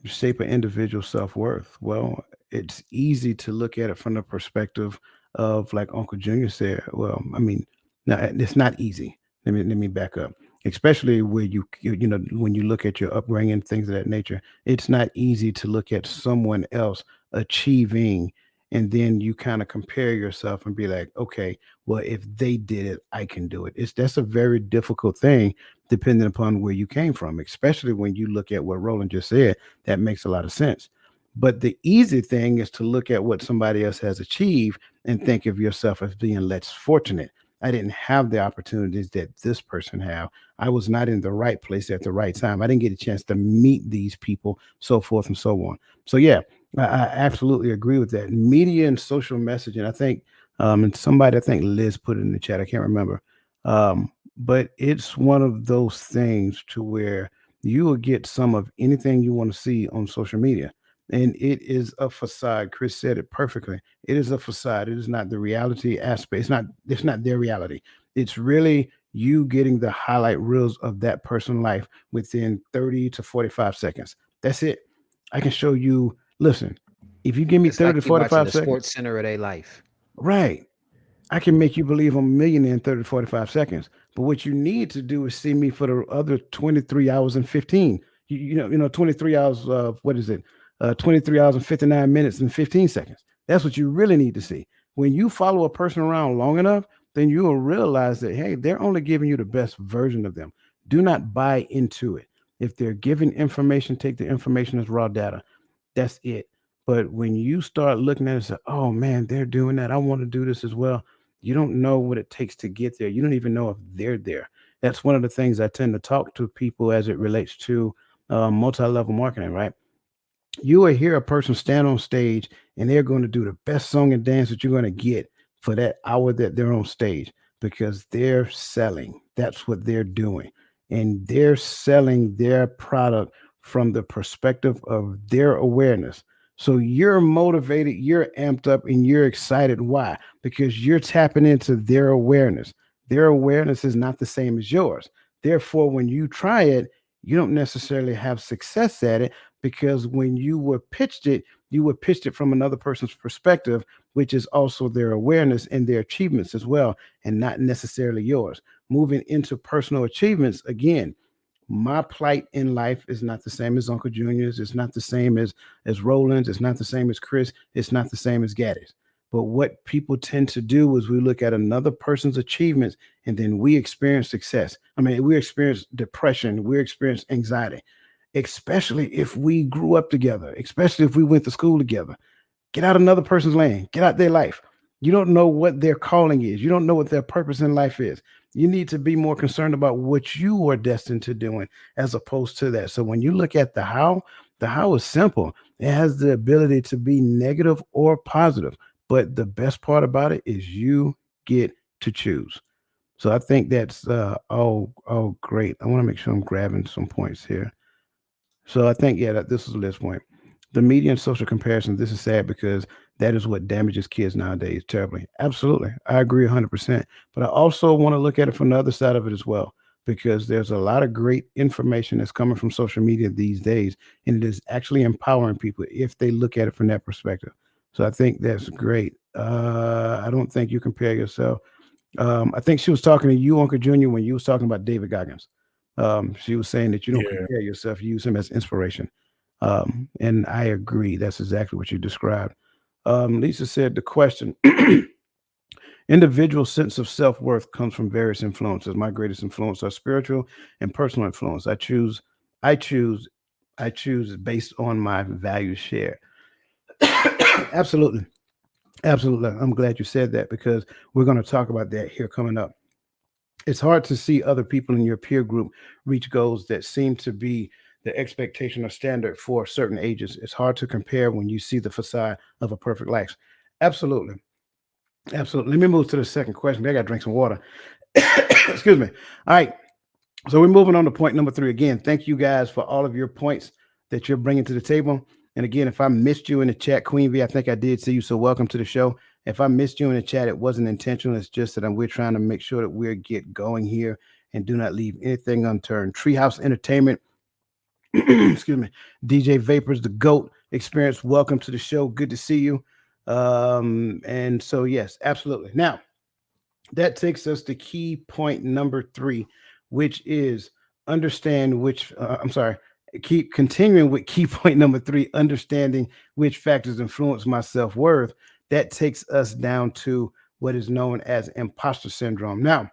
shape an individual self-worth? Well, it's easy to look at it from the perspective of, like Uncle Junior said. Well, I mean, now it's not easy. Let me back up. Especially where you know when you look at your upbringing, things of that nature, it's not easy to look at someone else achieving, and then you kind of compare yourself and be like, okay, well, if they did it, I can do it. It's That's a very difficult thing depending upon where you came from, especially when you look at what Roland just said. That makes a lot of sense. But the easy thing is to look at what somebody else has achieved and think of yourself as being less fortunate. I didn't have the opportunities that this person have. I was not in the right place at the right time. I didn't get a chance to meet these people, so forth and so on. So yeah, I absolutely agree with that. Media and social messaging. I think, and somebody, I think Liz put it in the chat. I can't remember. But it's one of those things to where you will get some of anything you want to see on social media. And it is a facade. Chris said it perfectly. It is a facade. It is not the reality aspect. It's not their reality. It's really you getting the highlight reels of that person's life within 30 to 45 seconds. That's it. I can show you, listen, if you give me It's like 30 to you watching 45 the seconds, sports center of their life. right. I can make you believe I'm a millionaire in 30 to 45 seconds. But what you need to do is see me for the other 23 hours and 15. 23 hours what is it? 23 hours and 59 minutes and 15 seconds. That's what you really need to see. When you follow a person around long enough, then you will realize that hey, they're only giving you the best version of them. Do not buy into it. If they're giving information, take the information as raw data. That's it. But when you start looking at it and say, oh man, they're doing that. I want to do this as well. You don't know what it takes to get there. You don't even know if they're there. That's one of the things I tend to talk to people as it relates to multi-level marketing, right? You will hear a person stand on stage and they're going to do the best song and dance that you're going to get for that hour that they're on stage because they're selling. That's what they're doing. And they're selling their product from the perspective of their awareness. So you're motivated, you're amped up, and you're excited. Why? Because you're tapping into their awareness. Their awareness is not the same as yours. Therefore, when you try it, you don't necessarily have success at it because when you were pitched it from another person's perspective, which is also their awareness and their achievements as well, and not necessarily yours. Moving into personal achievements, again, my plight in life is not the same as Uncle Junior's. It's not the same as Roland's. It's not the same as Chris. It's not the same as Gaddy's. But what people tend to do is we look at another person's achievements and then we experience success. I mean, we experience depression, we experience anxiety, especially if we grew up together, especially if we went to school together. Get out another person's lane, get out their life. You don't know what their calling is, you don't know what their purpose in life is. You need to be more concerned about what you are destined to doing as opposed to that. So when you look at the how is simple. It has the ability to be negative or positive. But the best part about it is you get to choose. So I think that's all great. I want to make sure I'm grabbing some points here. So I think, yeah, that this is a list point. The media and social comparison, this is sad because that is what damages kids nowadays terribly. Absolutely. I agree 100%. But I also want to look at it from the other side of it as well, because there's a lot of great information that's coming from social media these days, and it is actually empowering people if they look at it from that perspective. So I think that's great. I don't think you compare yourself. I think she was talking to you, Uncle Junior, when you was talking about David Goggins. She was saying that you don't Yeah. compare yourself, you use him as inspiration. And I agree. That's exactly what you described. Lisa said the question Individual sense of self-worth comes from various influences. My greatest influence are spiritual and personal influence. I choose based on my value share. Absolutely. Absolutely. I'm glad you said that because we're going to talk about that here coming up. It's hard to see other people in your peer group reach goals that seem to be the expectation or standard for certain ages. It's hard to compare when you see the facade of a perfect life. Absolutely. Absolutely. Let me move to the second question. I got to drink some water. Excuse me. All right. So we're moving on to point number 3. Again, thank you guys for all of your points that you're bringing to the table. And again, if I missed you in the chat, Queen V, I think I did see you. So welcome to the show. If I missed you in the chat, it wasn't intentional. It's just that we're trying to make sure that we get going here and do not leave anything unturned. Treehouse Entertainment, excuse me, DJ Vapors, the GOAT Experience. Welcome to the show. Good to see you. And so, yes, absolutely. Now, that takes us to key point number 3, which is understand which, keep continuing with key point number 3, understanding which factors influence my self-worth. That takes us down to what is known as imposter syndrome. Now,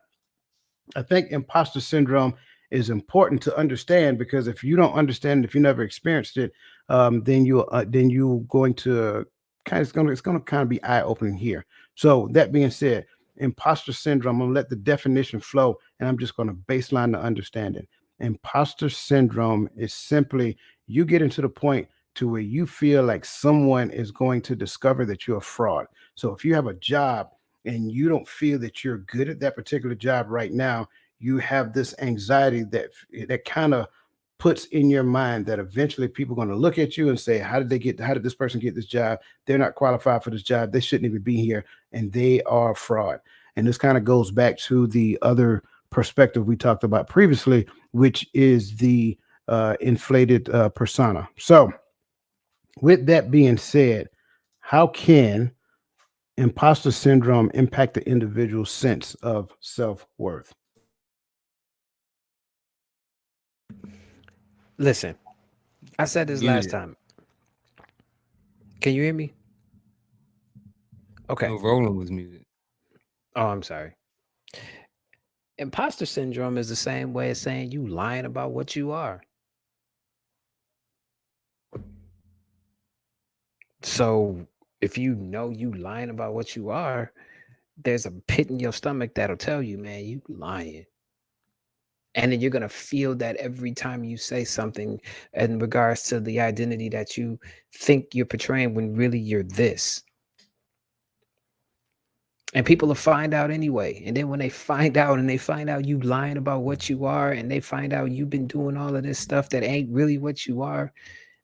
I think imposter syndrome is important to understand because if you don't understand, if you never experienced it, then you're going to it's going to kind of be eye-opening here. So that being said, imposter syndrome, I'm going to let the definition flow and I'm just going to baseline the understanding. Imposter syndrome is simply you get into the point to where you feel like someone is going to discover that you're a fraud. So if you have a job and you don't feel that you're good at that particular job right now, you have this anxiety that kind of puts in your mind that eventually people are going to look at you and say, how did this person get this job? They're not qualified for this job. They shouldn't even be here. And they are a fraud. And this kind of goes back to the other perspective we talked about previously, which is the inflated persona. So with that being said, how can imposter syndrome impact the individual's sense of self-worth? Listen, I said this last time. Can you hear me? Okay. No, Roland was muted. Oh, I'm sorry. Imposter syndrome is the same way as saying you lying about what you are. So if you know you lying about what you are, there's a pit in your stomach that'll tell you, man, you lying. And then you're going to feel that every time you say something in regards to the identity that you think you're portraying when really you're this. And people will find out anyway. And then when they find out you lying about what you are, and they find out you've been doing all of this stuff that ain't really what you are,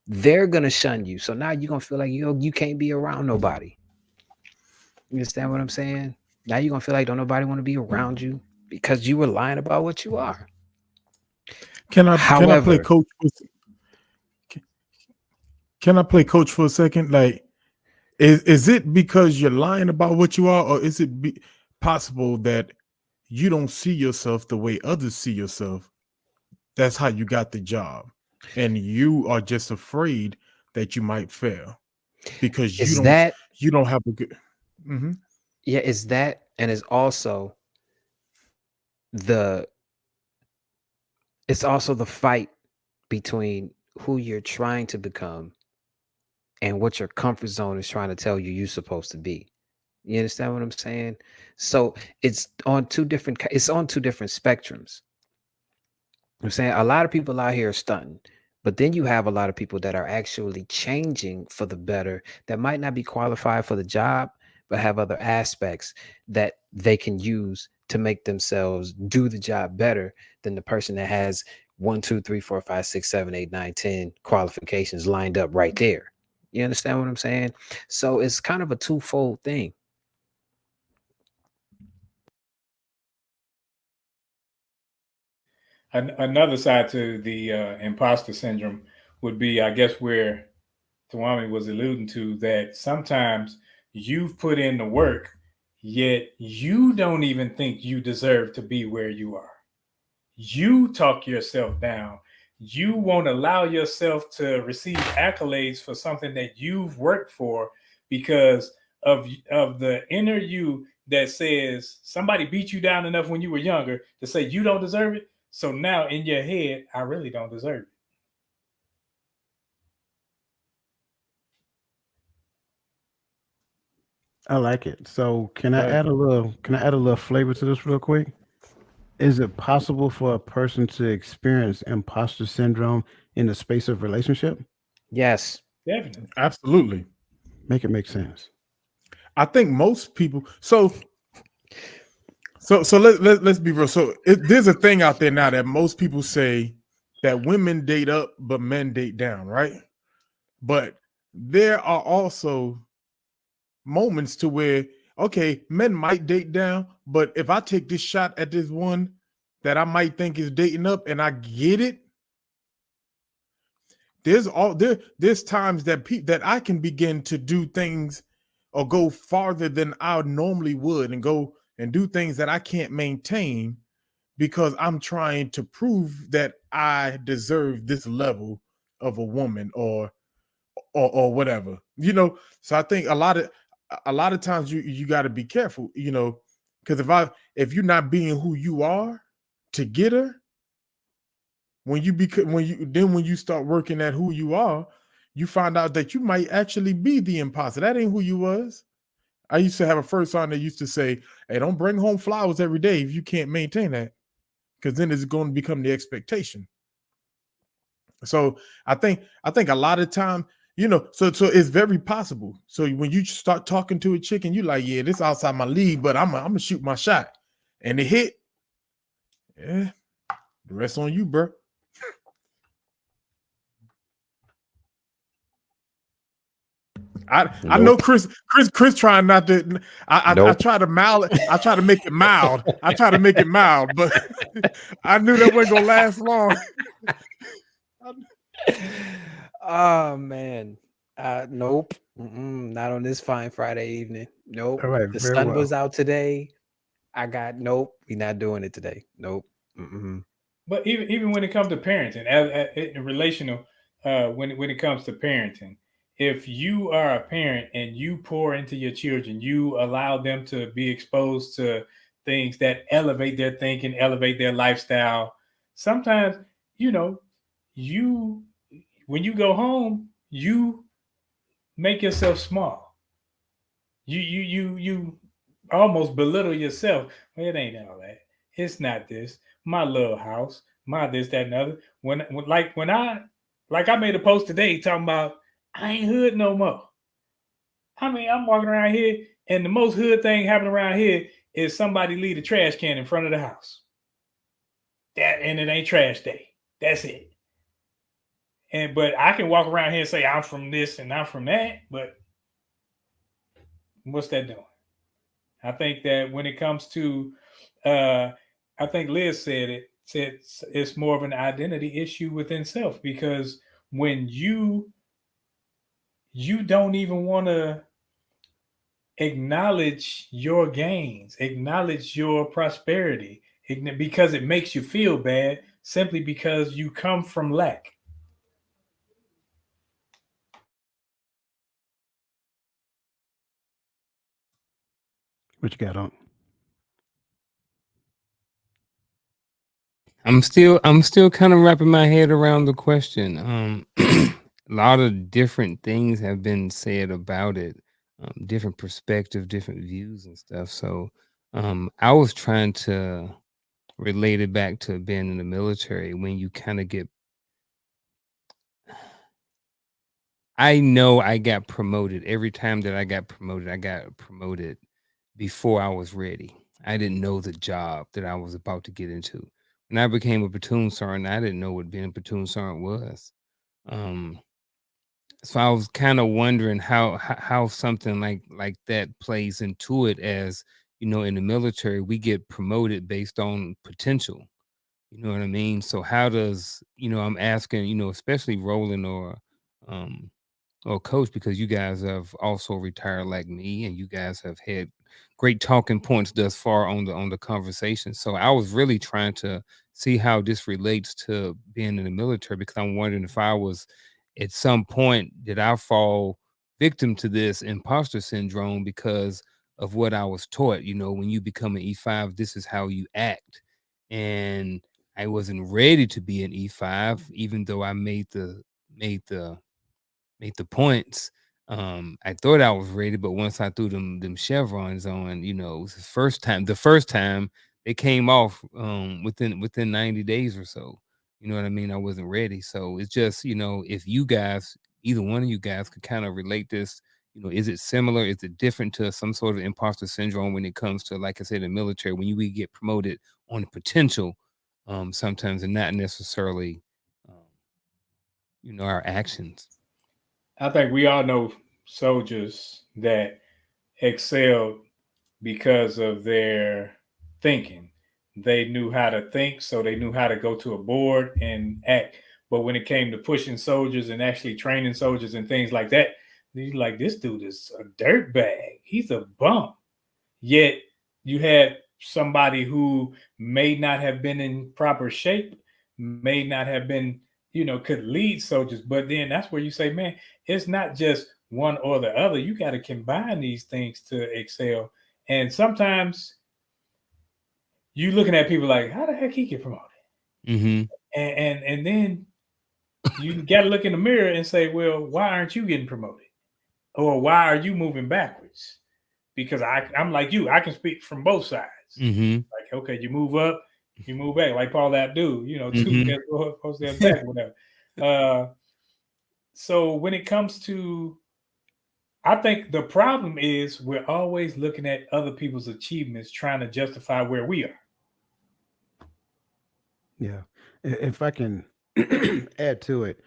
they're going to shun you. So now you're going to feel like you can't be around nobody. You understand what I'm saying? Now you're going to feel like don't nobody want to be around you because you were lying about what you are. Can I play coach? Can I play coach for a second? Like, is it because you're lying about what you are, or is it possible that you don't see yourself the way others see yourself? That's how you got the job, and you are just afraid that you might fail because you don't have a good. Mm-hmm. Yeah, it's that, and it's also the fight between who you're trying to become and what your comfort zone is trying to tell you you're supposed to be. You understand what I'm saying? So it's on two different spectrums. I'm saying a lot of people out here are stunting, but then you have a lot of people that are actually changing for the better that might not be qualified for the job, but have other aspects that they can use to make themselves do the job better than the person that has 1, 2, 3, 4, 5, 6, 7, 8, 9, 10 qualifications lined up right there. You understand what I'm saying? So it's kind of a twofold thing. Another side to the imposter syndrome would be, I guess, where Tawami was alluding to, that sometimes you've put in the work, yet you don't even think you deserve to be where you are. You talk yourself down. You won't allow yourself to receive accolades for something that you've worked for because of the inner you that says somebody beat you down enough when you were younger to say you don't deserve it. So now in your head, I really don't deserve it. I like it. So can I add a little flavor to this real quick? Is it possible for a person to experience imposter syndrome in the space of relationship? Yes. Definitely. Absolutely. Make it make sense. I think most people. So let's be real. So there's a thing out there now that most people say that women date up, but men date down, right? But there are also moments to where, okay, men might date down, but if I take this shot at this one that I might think is dating up and I get it, there's times that that I can begin to do things or go farther than I normally would and go and do things that I can't maintain because I'm trying to prove that I deserve this level of a woman or whatever, you know. So I think a lot of times you got to be careful, you know, because if you're not being who you are to get her, when you start working at who you are, you find out that you might actually be the imposter. That ain't who you was. I used to have a first son that used to say, "Hey, don't bring home flowers every day if you can't maintain that, because then it's going to become the expectation." So I think a lot of time, you know, so it's very possible. So when you start talking to a chick and you like, yeah, this outside my league, but I'm gonna shoot my shot, and it hit, yeah, the rest on you, bro. I know Chris trying not to. I try to make it mild. I try to make it mild, but I knew that wasn't gonna last long. Oh man. Nope. Not on this fine Friday evening. Nope. All right, The very sun well. was out today. Nope. We're not doing it today. Nope. But even when it comes to parenting, relational, when it comes to parenting, if you are a parent and you pour into your children, you allow them to be exposed to things that elevate their thinking, elevate their lifestyle. Sometimes, you know, when you go home, you make yourself small. You almost belittle yourself. Well, it ain't all that. It's not this. My little house, my this, that, and other. When I made a post today talking about I ain't hood no more. I mean, I'm walking around here, and the most hood thing happening around here is somebody leave a trash can in front of the house. And it ain't trash day. That's it. But I can walk around here and say I'm from this and I'm from that, but what's that doing? I think that when it comes to, I think Liz said it's more of an identity issue within self, because when you don't even want to acknowledge your gains, acknowledge your prosperity, because it makes you feel bad simply because you come from lack. What you got on? I'm still kind of wrapping my head around the question. A lot of different things have been said about it, different perspectives, different views and stuff. So I was trying to relate it back to being in the military when you kind of get. I know I got promoted. Every time that I got promoted before I was ready. I didn't know the job that I was about to get into. When I became a platoon sergeant, I didn't know what being a platoon sergeant was. So I was kind of wondering how something like that plays into it. As you know, in the military, we get promoted based on potential. You know what I mean? So how does, I'm asking, especially Roland or Coach, because you guys have also retired like me, and you guys have had great talking points thus far on the conversation. So I was really trying to see how this relates to being in the military, because I'm wondering if I was at some point, did I fall victim to this imposter syndrome because of what I was taught. You know, when you become an E5, this is how you act. And I wasn't ready to be an E5, even though I made the points. I thought I was ready, but once I threw them chevrons on, you know, it was the first time they came off within 90 days or so. You know what I mean? I wasn't ready. So it's just, you know, if you guys, either one of you guys could kind of relate this, you know, is it similar? Is it different to some sort of imposter syndrome when it comes to, like I said, the military, when we get promoted on the potential, sometimes, and not necessarily, um, you know, our actions. I think we all know soldiers that excelled because of their thinking. They knew how to think, so they knew how to go to a board and act. But when it came to pushing soldiers and actually training soldiers and things like that, you're like, this dude is a dirtbag. He's a bum. Yet you had somebody who may not have been in proper shape, may not have been, you know, could lead soldiers. But then that's where you say, man, it's not just one or the other. You got to combine these things to excel. And sometimes you looking at people like, how the heck he get promoted? Mm-hmm. And then you got to look in the mirror and say, well, why aren't you getting promoted? Or why are you moving backwards? Because I'm like you, I can speak from both sides. Mm-hmm. Like, okay, you move up, you move back, like Paul Abdul, you know, two Mhm. post that back, whatever. So when it comes to, I think the problem is we're always looking at other people's achievements, trying to justify where we are. Yeah. If I can add to it,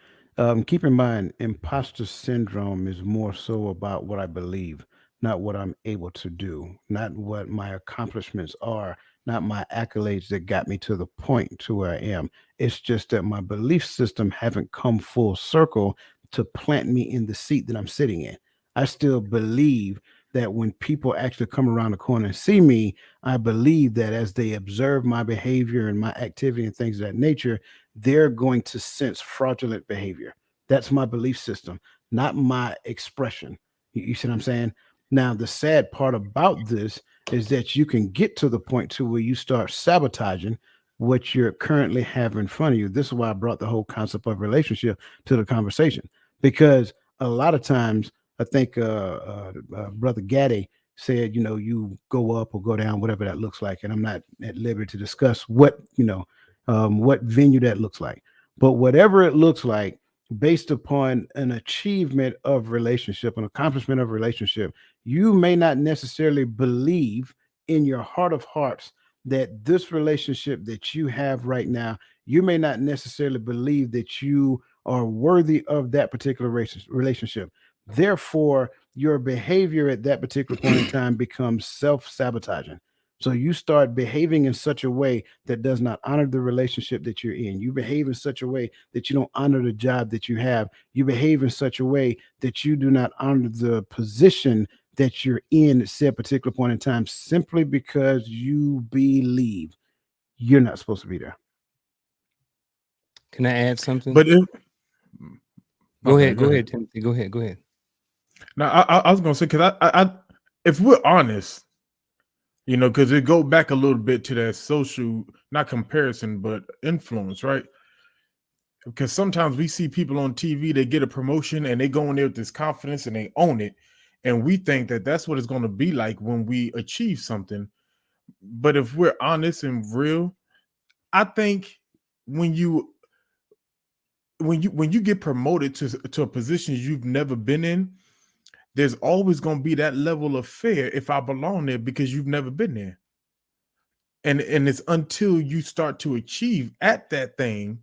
keep in mind, imposter syndrome is more so about what I believe, not what I'm able to do, not what my accomplishments are, not my accolades that got me to the point to where I am. It's just that my belief system haven't come full circle to plant me in the seat that I'm sitting in. I still believe that when people actually come around the corner and see me, I believe that as they observe my behavior and my activity and things of that nature, they're going to sense fraudulent behavior. That's my belief system, not my expression. You see what I'm saying? Now, the sad part about this is that you can get to the point to where you start sabotaging what you're currently have in front of you. This is why I brought the whole concept of relationship to the conversation, because a lot of times I think Brother Gaddy said, you know, you go up or go down, whatever that looks like. And I'm not at liberty to discuss what, what venue that looks like. But whatever it looks like, based upon an achievement of relationship, an accomplishment of relationship, you may not necessarily believe in your heart of hearts that this relationship that you have right now, you may not necessarily believe that you are worthy of that particular relationship. Therefore, your behavior at that particular point in time becomes self-sabotaging. So you start behaving in such a way that does not honor the relationship that you're in. You behave in such a way that you don't honor the job that you have. You behave in such a way that you do not honor the position that you're in at said particular point in time, simply because you believe you're not supposed to be there. Can I add something? But if, Go okay, ahead. Go ahead, Timothy. Go ahead. Go ahead. Now, I was gonna say, because if we're honest, you know, because it go back a little bit to that social, not comparison, but influence, right? Because sometimes we see people on TV, they get a promotion and they go in there with this confidence and they own it, and we think that that's what it's going to be like when we achieve something. But if we're honest and real, I think when you get promoted to a position you've never been in, there's always going to be that level of fear if I belong there, because you've never been there. And it's until you start to achieve at that thing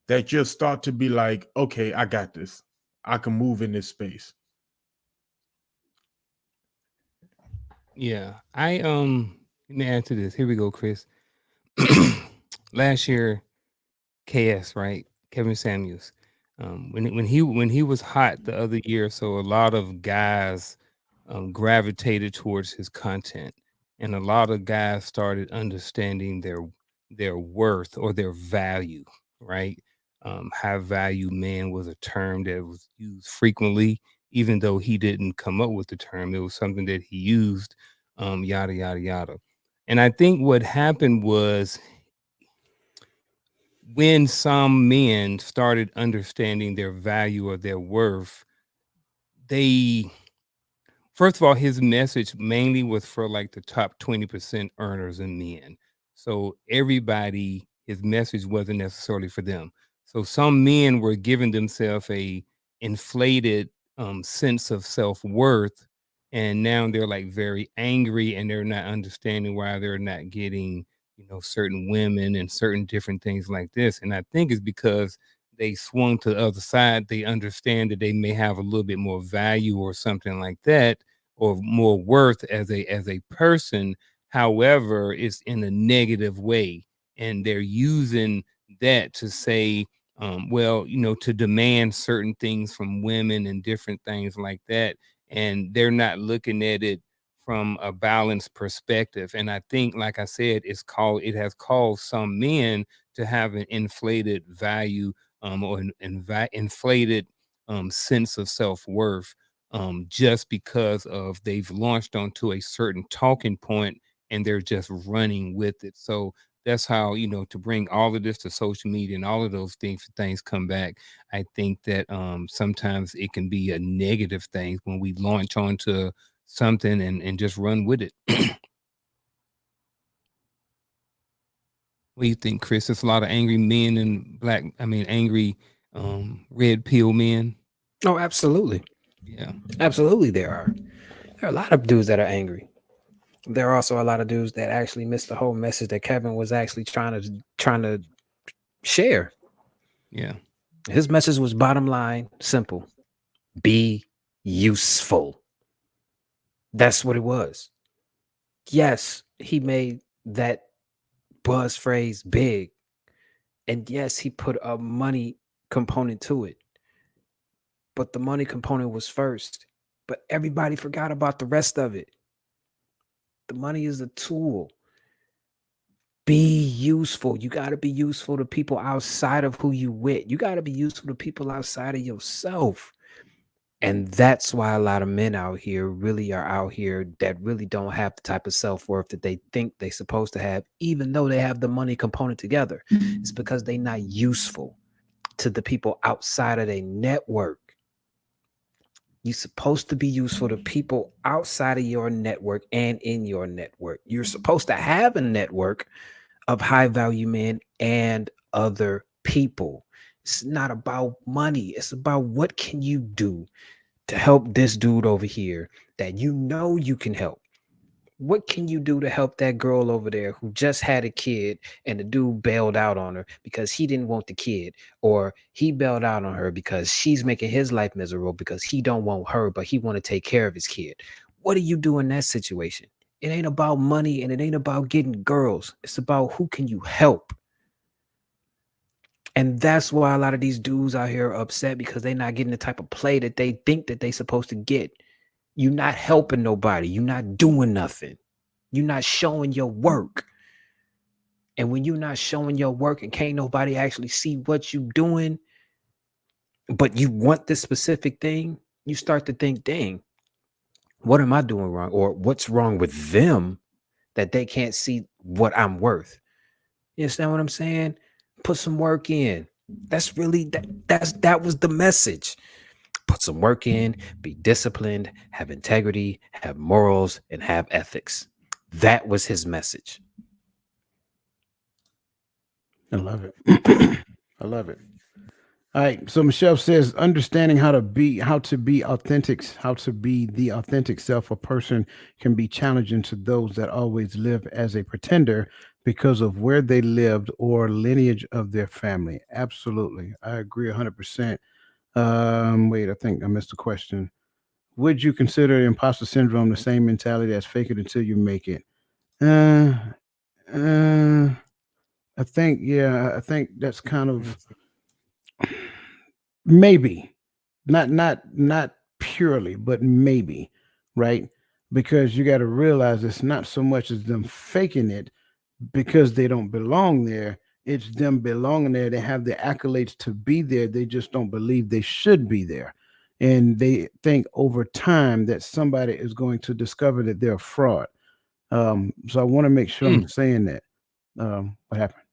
that you'll start to be like, okay, I got this. I can move in this space. Yeah. Let me add to this. Here we go, Chris. Last year, KS, right? Kevin Samuels. When he was hot the other year, so a lot of guys gravitated towards his content, and a lot of guys started understanding their worth or their value, right? High value man was a term that was used frequently, even though he didn't come up with the term. It was something that he used yada yada yada. And I think what happened was when some men started understanding their value or their worth, they, first of all, his message mainly was for like the top 20% earners and men. So everybody, his message wasn't necessarily for them. So some men were giving themselves a inflated sense of self-worth, and now they're like very angry and they're not understanding why they're not getting, certain women and certain different things like this. And I think it's because they swung to the other side. They understand that they may have a little bit more value or something like that, or more worth as a person. However, it's in a negative way, and they're using that to say, well, to demand certain things from women and different things like that, and they're not looking at it from a balanced perspective. And I think, like I said, it has caused some men to have an inflated value, or an inflated sense of self-worth, just because of they've launched onto a certain talking point and they're just running with it. So that's how, to bring all of this to social media and all of those things come back. I think that sometimes it can be a negative thing when we launch onto something and just run with it. What do you think, Chris? There's a lot of angry men and angry red pill men. Oh, absolutely. Yeah. Absolutely, there are a lot of dudes that are angry. There are also a lot of dudes that actually missed the whole message that Kevin was actually trying to share. Yeah. His message was bottom line, simple: be useful. That's what it was. Yes, he made that buzz phrase big, and yes, he put a money component to it, but the money component was first. But everybody forgot about the rest of it. The money is a tool. Be useful. You got to be useful to people outside of who you with. You got to be useful to people outside of yourself. And that's why a lot of men out here really are out here that really don't have the type of self-worth that they think they're supposed to have, even though they have the money component together. It's because they're not useful to the people outside of their network. You're supposed to be useful to people outside of your network and in your network. You're supposed to have a network of high value men and other people. It's not about money. It's about what can you do to help this dude over here that you can help. What can you do to help that girl over there who just had a kid and the dude bailed out on her because he didn't want the kid, or he bailed out on her because she's making his life miserable because he don't want her, but he want to take care of his kid? What do you do in that situation? It ain't about money and it ain't about getting girls. It's about who can you help. And that's why a lot of these dudes out here are upset, because they're not getting the type of play that they think that they're supposed to get. You're not helping nobody. You're not doing nothing. You're not showing your work. And when you're not showing your work and can't nobody actually see what you're doing, but you want this specific thing, you start to think, dang, what am I doing wrong? Or what's wrong with them that they can't see what I'm worth? You understand what I'm saying? Put some work in. That's really, that was the message. Put some work in, be disciplined, have integrity, have morals, and have ethics. That was his message. I love it. I love it. All right. So Michelle says, understanding how to be authentic, how to be the authentic self a person can be challenging to those that always live as a pretender because of where they lived or lineage of their family. Absolutely. I agree 100%. Wait, I think I missed a question. Would you consider imposter syndrome the same mentality as fake it until you make it? I think that's kind of maybe not purely, but maybe, right? Because you got to realize it's not so much as them faking it because they don't belong there. It's them belonging there. They have the accolades to be there. They just don't believe they should be there. And they think over time that somebody is going to discover that they're a fraud. So I want to make sure I'm Mm. saying that. What happened?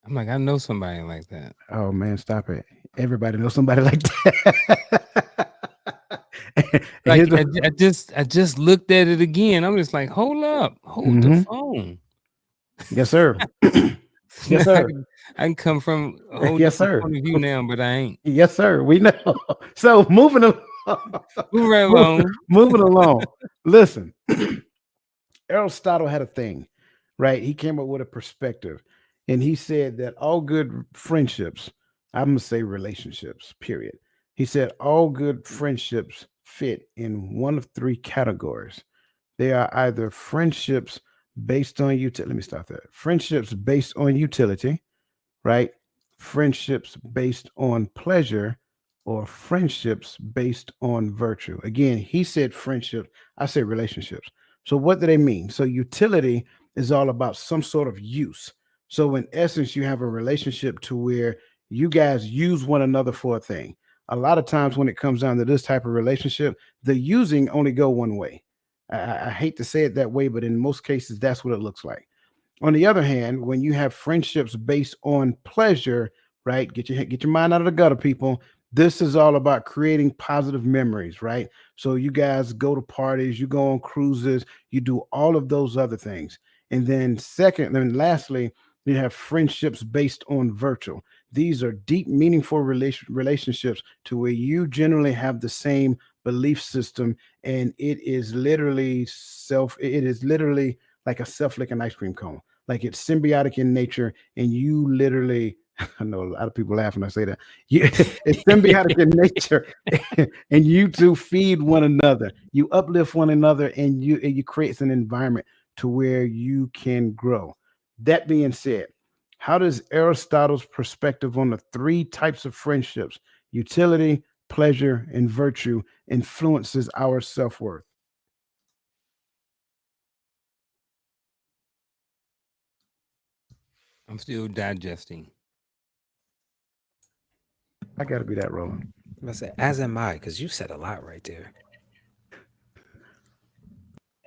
I'm like, I know somebody like that. Oh man, stop it! Everybody knows somebody like that. And Like here's the- I just looked at it again. I'm just like, hold up, hold the Mhm. phone. Yes, sir. Yes, Now sir. I can come from a whole Yes, different sir. point of view now, but I ain't. Yes, sir. We know. So moving along. Move right along. Moving along. Listen, Aristotle had a thing, right? He came up with a perspective, and he said that all good friendships, I'm gonna say relationships, period. He said all good friendships fit in one of three categories. They are either friendships based on utility. Let me stop there. Friendships based on utility, right? Friendships based on pleasure, or friendships based on virtue. Again, he said friendship, I say relationships. So, what do they mean? So, utility is all about some sort of use. So, in essence, you have a relationship to where you guys use one another for a thing. A lot of times, when it comes down to this type of relationship, the using only go one way. I hate to say it that way, but in most cases, that's what it looks like. On the other hand, when you have friendships based on pleasure, right? Get your mind out of the gutter, people. This is all about creating positive memories, right? So you guys go to parties, you go on cruises, you do all of those other things. And then lastly, you have friendships based on virtue. These are deep, meaningful relationships to where you generally have the same belief system, and it is literally like a self-licking ice cream cone. Like it's symbiotic in nature, and you literally, I know a lot of people laugh when I say that. It's symbiotic in nature, and you two feed one another. You uplift one another, and you create an environment to where you can grow. That being said, how does Aristotle's perspective on the three types of friendships, utility, pleasure, and virtue, influences our self-worth? I'm still digesting. I got to be that rolling. I say, as am I, because you said a lot right there.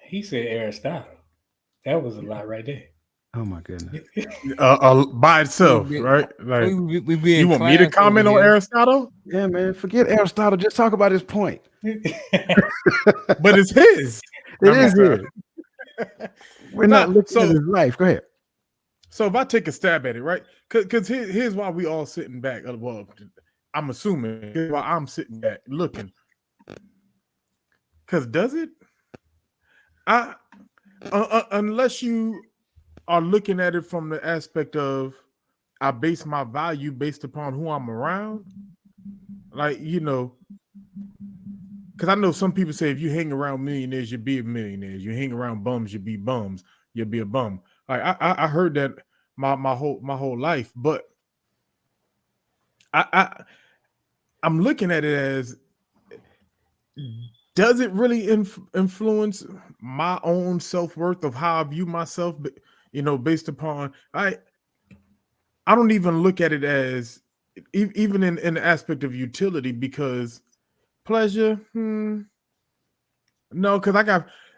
He said Aristotle. That was a lot right there. Oh my goodness. By itself, right? Like, we be in you want me to class comment over on here. Aristotle? Yeah, man. Forget Aristotle. Just talk about his point. But it's his. It is his. We're not Nah, looking so- at his life. Go ahead. So if I take a stab at it, right? Because here's why we all sitting back. Well, I'm assuming here's why I'm sitting back looking. Because does it? Unless you are looking at it from the aspect of I base my value based upon who I'm around. Like, because I know some people say if you hang around millionaires, you'll be a millionaire. You hang around bums, you'll be bums. You'll be a bum. Like I heard that my whole life, but I'm looking at it as, does it really influence my own self-worth of how I view myself? Based upon I don't even look at it as even in the aspect of utility, because pleasure, no, because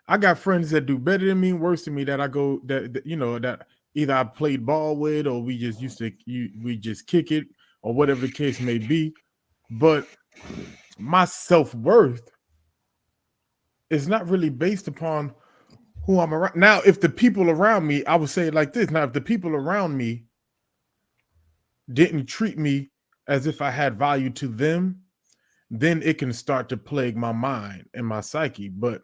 I got friends that do better than me, worse than me, that I go that either I played ball with, or we just we just kick it, or whatever the case may be. But my self-worth is not really based upon who I'm around. Now, if the people around me, I would say it like this. Now, if the people around me didn't treat me as if I had value to them, then it can start to plague my mind and my psyche. But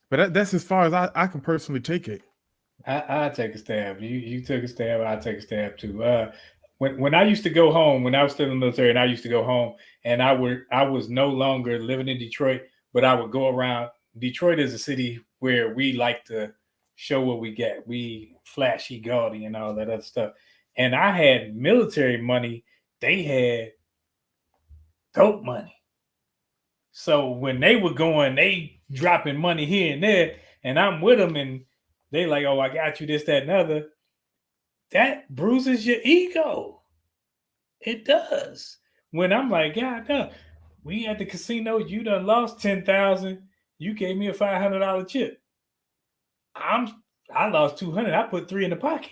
that's as far as I can personally take it. I take a stab. You took a stab. I take a stab too. When I used to go home, when I was still in the military, and I used to go home, and I was no longer living in Detroit, but I would go around. Detroit is a city where we like to show what we get. We flashy, gaudy, and all that other stuff. And I had military money. They had dope money. So when they were going, they dropping money here and there, and I'm with them, and they like, oh, I got you this, that, and other. That bruises your ego. It does. When I'm like, God, no, we at the casino, you done lost 10,000, You gave me a $500 chip. I lost 200. I put 3 in the pocket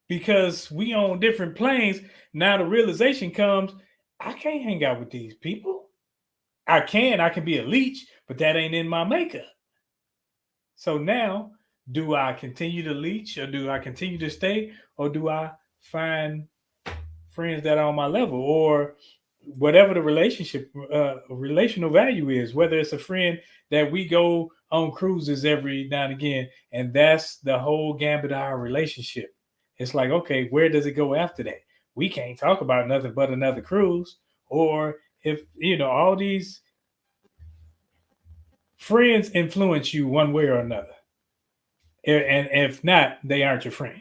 because we on different planes. Now the realization comes, I can't hang out with these people. I can be a leech, but that ain't in my makeup. So now, do I continue to leech, or do I continue to stay, or do I find friends that are on my level, or whatever the relational value is, whether it's a friend that we go on cruises every now and again, and that's the whole gambit of our relationship. It's like, okay, where does it go after that? We can't talk about nothing but another cruise. Or if, all these friends influence you one way or another. And if not, they aren't your friend.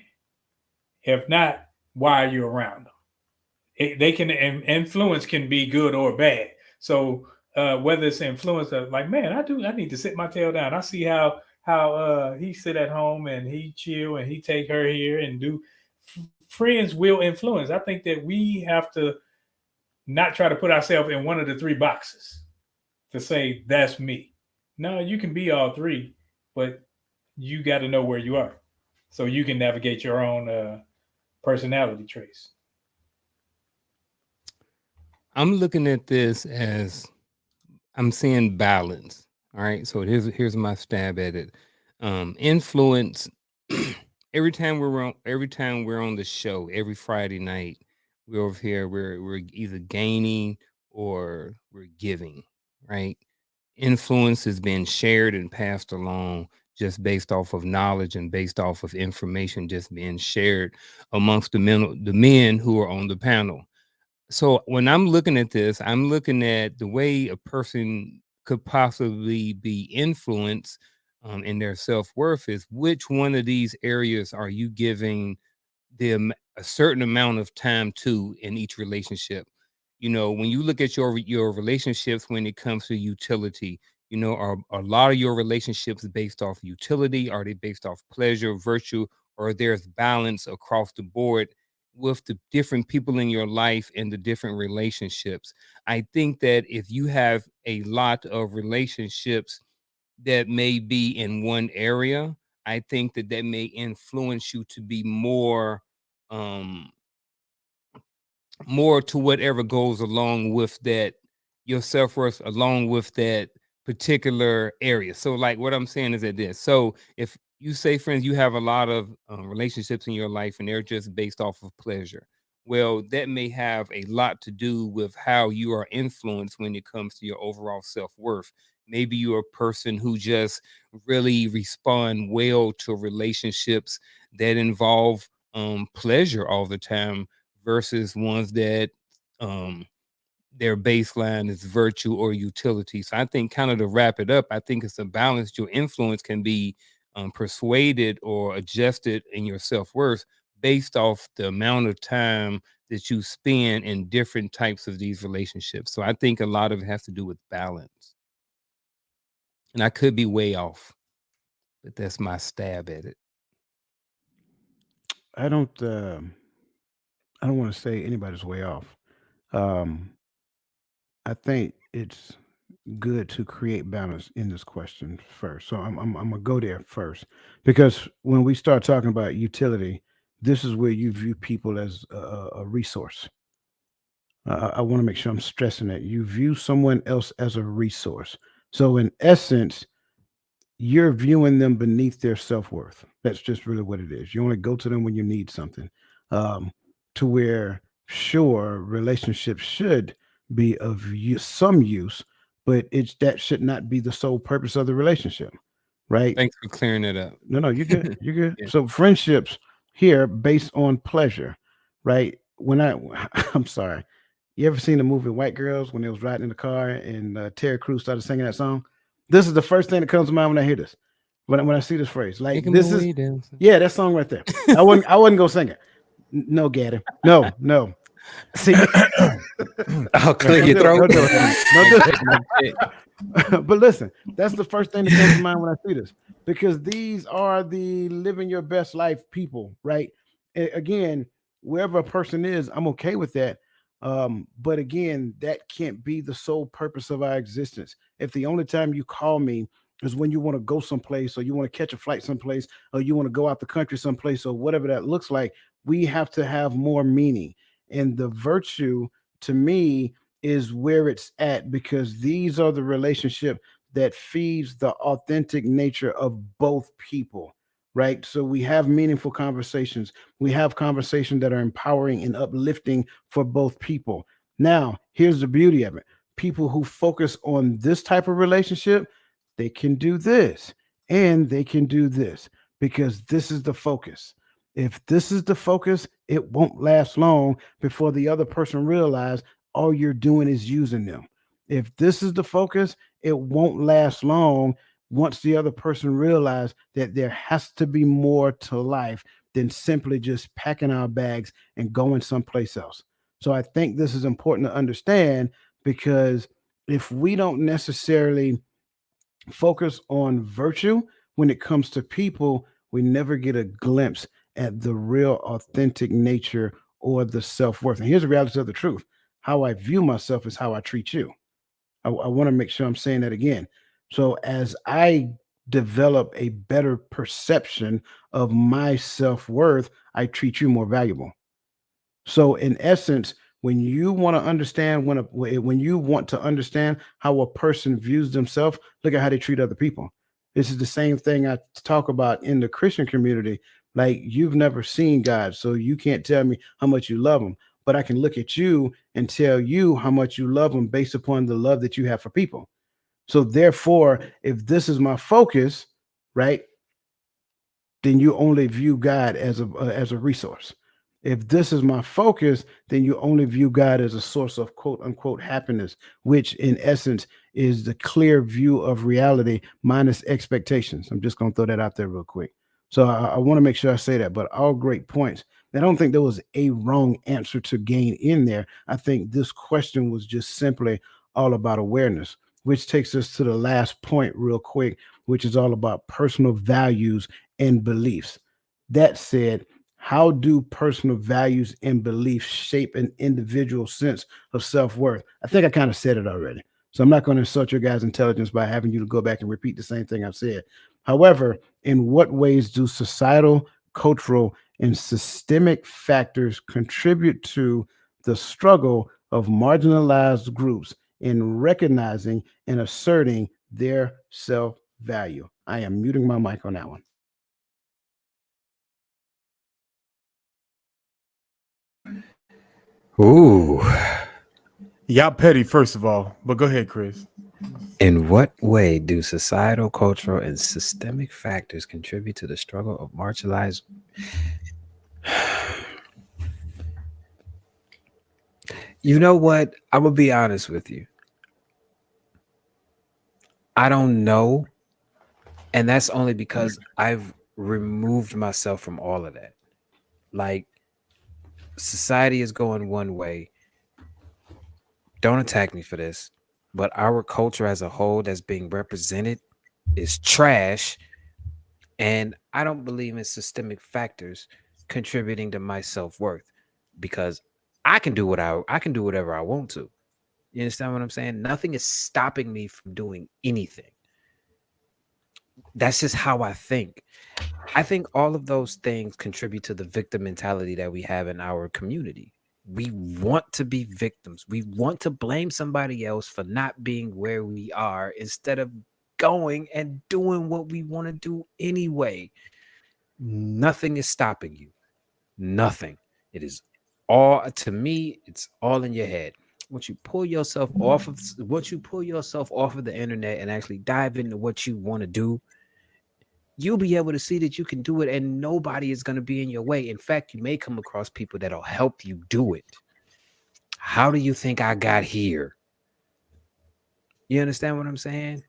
If not, why are you around them? They can influence can be good or bad. So whether it's influence of like, man, I need to sit my tail down. I see how he sit at home and he chill and he take her here and do. Friends will influence. I think that we have to not try to put ourselves in one of the 3 boxes to say that's me. No, you can be all 3, but you got to know where you are so you can navigate your own personality traits. I'm looking at this as I'm seeing balance. All right. So here's my stab at it. Influence. every time we're on the show, every Friday night, we're over here, we're either gaining or we're giving, right? Influence is being shared and passed along just based off of knowledge and based off of information just being shared amongst the men who are on the panel. So when I'm looking at this, I'm looking at the way a person could possibly be influenced in their self-worth is which one of these areas are you giving them a certain amount of time to in each relationship. When you look at your relationships when it comes to utility, are a lot of your relationships based off utility? Are they based off pleasure, virtue, or there's balance across the board with the different people in your life and the different relationships? I think that if you have a lot of relationships that may be in one area, I think that may influence you to be more to whatever goes along with that, your self-worth along with that particular area. So like what I'm saying is that this. So if you say, friends, you have a lot of relationships in your life and they're just based off of pleasure. Well, that may have a lot to do with how you are influenced when it comes to your overall self-worth. Maybe you're a person who just really respond well to relationships that involve pleasure all the time versus ones that their baseline is virtue or utility. So I think kind of to wrap it up, I think it's a balance. Your influence can be persuaded or adjusted in your self-worth based off the amount of time that you spend in different types of these relationships. So I think a lot of it has to do with balance. And I could be way off, but that's my stab at it. I don't want to say anybody's way off. I think it's good to create balance in this question first. So I'm gonna go there first because when we start talking about utility, this is where you view people as a resource. I want to make sure I'm stressing that you view someone else as a resource. So in essence, you're viewing them beneath their self-worth. That's just really what it is. You only go to them when you need something. To where sure relationships should be of some use, but that should not be the sole purpose of the relationship, right? Thanks for clearing it up. No, you're good. You're good. Yeah. So friendships here based on pleasure, right? I'm sorry. You ever seen the movie White Girls when they was riding in the car and Terry Crews started singing that song? This is the first thing that comes to mind when I hear this. When I see this phrase, like this is that song right there. I wasn't gonna sing it. No, Gaddy. No. See, I'll clear your throat. But listen, that's the first thing that comes to mind when I see this, because these are the living your best life people, right? Again, wherever a person is, I'm okay with that. But again, that can't be the sole purpose of our existence. If the only time you call me is when you want to go someplace, or you want to catch a flight someplace, or you want to go out the country someplace, or whatever that looks like, we have to have more meaning. And the virtue, to me, is where it's at, because these are the relationship that feeds the authentic nature of both people, right? So we have meaningful conversations. We have conversations that are empowering and uplifting for both people. Now, here's the beauty of it. People who focus on this type of relationship, they can do this and they can do this, because this is the focus. If this is the focus, it won't last long before the other person realize all you're doing is using them. If this is the focus, it won't last long once the other person realizes that there has to be more to life than simply just packing our bags and going someplace else. So I think this is important to understand, because if we don't necessarily focus on virtue when it comes to people, we never get a glimpse at the real authentic nature or the self-worth. And here's the reality of the truth. How I view myself is how I treat you. I want to make sure I'm saying that again. So as I develop a better perception of my self-worth, I treat you more valuable. So in essence, when you want to understand when you want to understand how a person views themselves, look at how they treat other people. This is the same thing I talk about in the Christian community. Like, you've never seen God, so you can't tell me how much you love him, but I can look at you and tell you how much you love him based upon the love that you have for people. So therefore, if this is my focus, right, then you only view God as a resource. If this is my focus, then you only view God as a source of quote unquote happiness, which in essence is the clear view of reality minus expectations. I'm just going to throw that out there real quick. So I want to make sure I say that, but all great points. I don't think there was a wrong answer to gain in there. I think this question was just simply all about awareness, which takes us to the last point real quick, which is all about personal values and beliefs. That said, how do personal values and beliefs shape an individual's sense of self-worth? I think I kind of said it already. So I'm not going to insult your guys' intelligence by having you to go back and repeat the same thing I've said. However, in what ways do societal, cultural, and systemic factors contribute to the struggle of marginalized groups in recognizing and asserting their self-value? I am muting my mic on that one. Ooh. Y'all petty, first of all, but go ahead, Chris. In what way do societal, cultural, and systemic factors contribute to the struggle of marginalized? You know what? I'm gonna be honest with you. I don't know, and that's only because I've removed myself from all of that. Like, society is going one way. Don't attack me for this, but our culture as a whole that's being represented is trash, and I don't believe in systemic factors contributing to my self-worth, because I can do whatever I want to. You understand what I'm saying? Nothing is stopping me from doing anything. That's just how I think. I think all of those things contribute to the victim mentality that we have in our community. We want to be victims. We want to blame somebody else for not being where we are instead of going and doing what we want to do anyway. Nothing is stopping you. Nothing. It is all, to me, it's all in your head. Once you pull yourself off of the internet and actually dive into what you want to do, you'll be able to see that you can do it and nobody is going to be in your way. In fact, you may come across people that'll help you do it. How do you think I got here? You understand what I'm saying?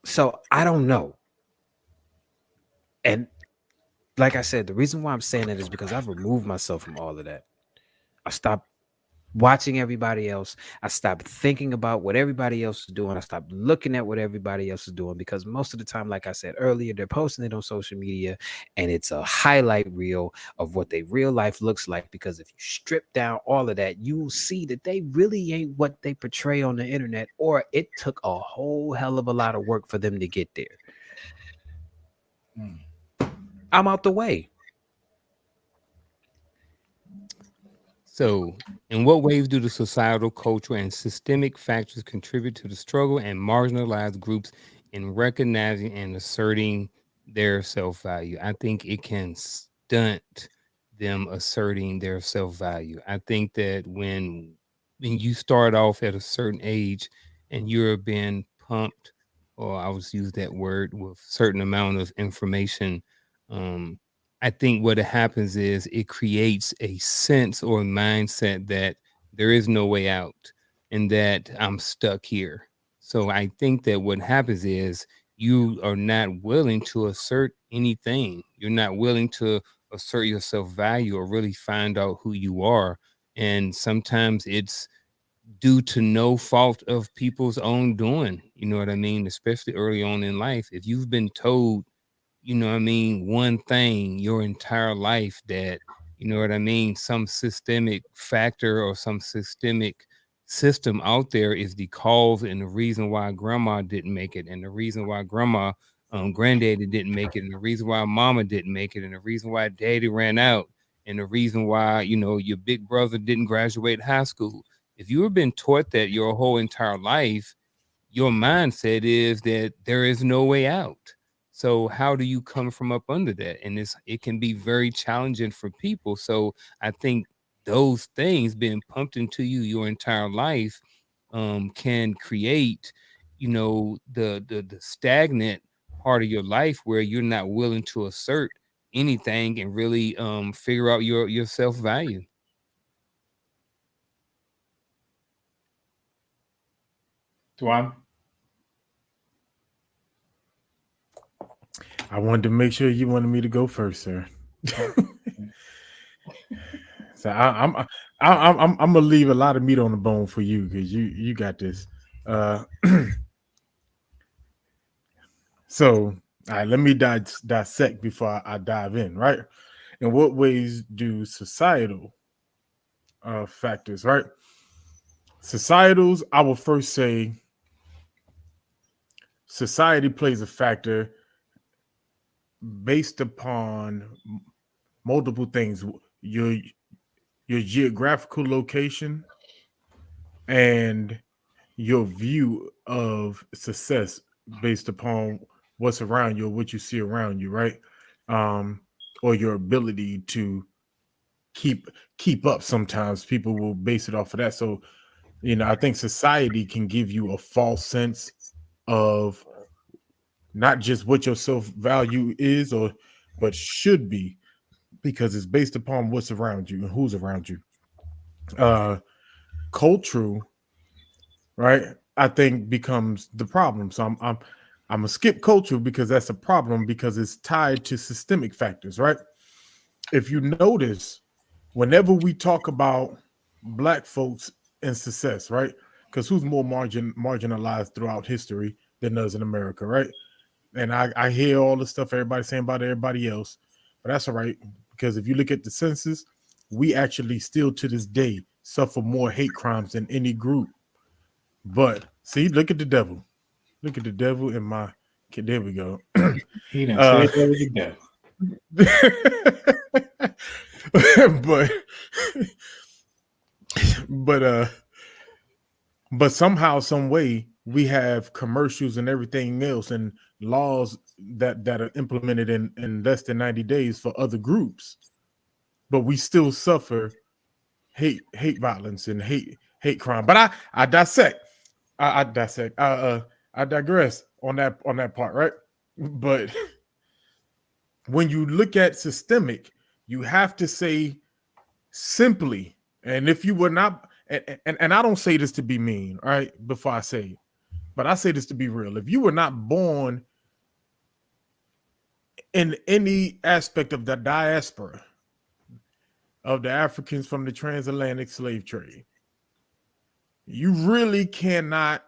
So I don't know. And like I said, the reason why I'm saying that is because I've removed myself from all of that. I stopped watching everybody else. I stopped thinking about what everybody else is doing. I stopped looking at what everybody else is doing, because most of the time, like I said earlier, they're posting it on social media and it's a highlight reel of what their real life looks like. Because if you strip down all of that, you will see that they really ain't what they portray on the internet, or it took a whole hell of a lot of work for them to get there. I'm out the way. So, in what ways do the societal, cultural, and systemic factors contribute to the struggle and marginalized groups in recognizing and asserting their self value? I think it can stunt them asserting their self value. I think that when you start off at a certain age and you're being pumped, or I was use that word, with certain amount of information, um, I think what happens is it creates a sense or mindset that there is no way out and that I'm stuck here. So I think that what happens is you are not willing to assert anything. You're not willing to assert your self value or really find out who you are. And sometimes it's due to no fault of people's own doing. You know what I mean? Especially early on in life. If you've been told, you know what I mean, one thing your entire life, that, you know what I mean, some systemic factor or some systemic system out there is the cause and the reason why grandma didn't make it, and the reason why granddaddy didn't make it, and the reason why mama didn't make it, and the reason why daddy ran out, and the reason why, you know, your big brother didn't graduate high school. If you have been taught that your whole entire life, your mindset is that there is no way out. So how do you come from up under that? And it can be very challenging for people. So I think those things being pumped into you your entire life can create, you know, the stagnant part of your life where you're not willing to assert anything and really figure out your self value. Dwan? I wanted to make sure you wanted me to go first, sir. So I'm gonna leave a lot of meat on the bone for you, because you got this. So, all right, let me dissect before I dive in. Right, in what ways do societal factors, right? Societals, I will first say, society plays a factor based upon multiple things: your geographical location and your view of success based upon what's around you or what you see around you, right? Or your ability to keep up. Sometimes people will base it off of that. So, you know, I think society can give you a false sense of not just what your self-value is, or but should be, because it's based upon what's around you and who's around you. Cultural, right, I think becomes the problem. So I'm gonna skip culture because that's a problem, because it's tied to systemic factors, right? If you notice, whenever we talk about Black folks and success, right? Because who's more marginalized throughout history than us in America, right? And I hear all the stuff everybody's saying about everybody else, but that's all right, because if you look at the census, we actually still to this day suffer more hate crimes than any group. But see, look at the devil. Look at the devil in my kid. There we go. He done said that was but but somehow, some way, we have commercials and everything else and laws that are implemented in less than 90 days for other groups, but we still suffer hate violence and hate crime. But I dissect. I digress on that part, right? But when you look at systemic, you have to say simply, and if you were not, and I don't say this to be mean, right? Before I say it, but I say this to be real. If you were not born in any aspect of the diaspora of the Africans from the transatlantic slave trade, you really cannot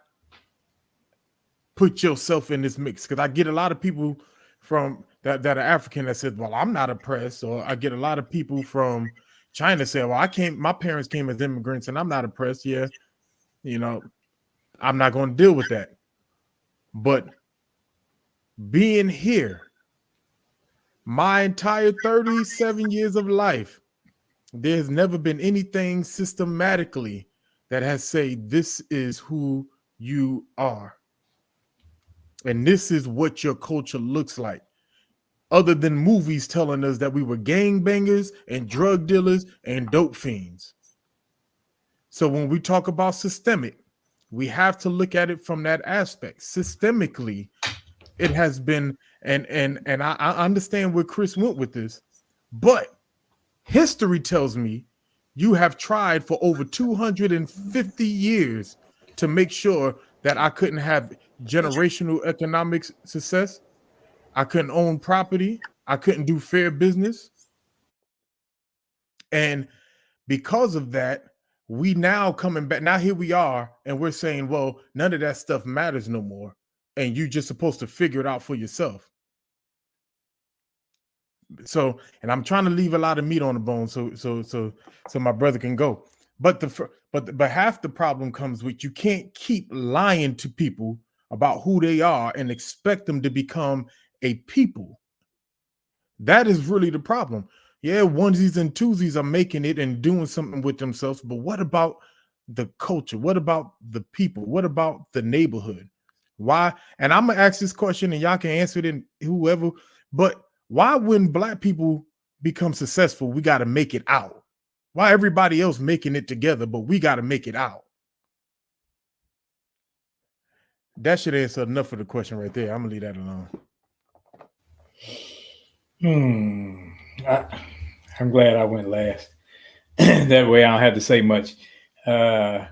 put yourself in this mix. Because I get a lot of people from that are African that said, well, I'm not oppressed. Or I get a lot of people from China say, well, my parents came as immigrants and I'm not oppressed. Yeah, I'm not going to deal with that. But being here, my entire 37 years of life, there's never been anything systematically that has said this is who you are. And this is what your culture looks like. Other than movies telling us that we were gangbangers and drug dealers and dope fiends. So when we talk about systemic, we have to look at it from that aspect. Systemically, it has been, and I understand where Chris went with this, but history tells me you have tried for over 250 years to make sure that I couldn't have generational economic success. I couldn't own property. I couldn't do fair business. And because of that, we now coming back. Now here we are, and we're saying, well, none of that stuff matters no more. And you're just supposed to figure it out for yourself. So, and I'm trying to leave a lot of meat on the bone so my brother can go. But half the problem comes with you can't keep lying to people about who they are and expect them to become a people. That is really the problem. Yeah, onesies and twosies are making it and doing something with themselves, but what about the culture? What about the people? What about the neighborhood? Why? And I'm gonna ask this question, and y'all can answer it in whoever. But why, when Black people become successful, we got to make it out? Why everybody else making it together, but we got to make it out? That should answer enough for the question right there. I'm gonna leave that alone. I'm glad I went last. That way I don't have to say much. I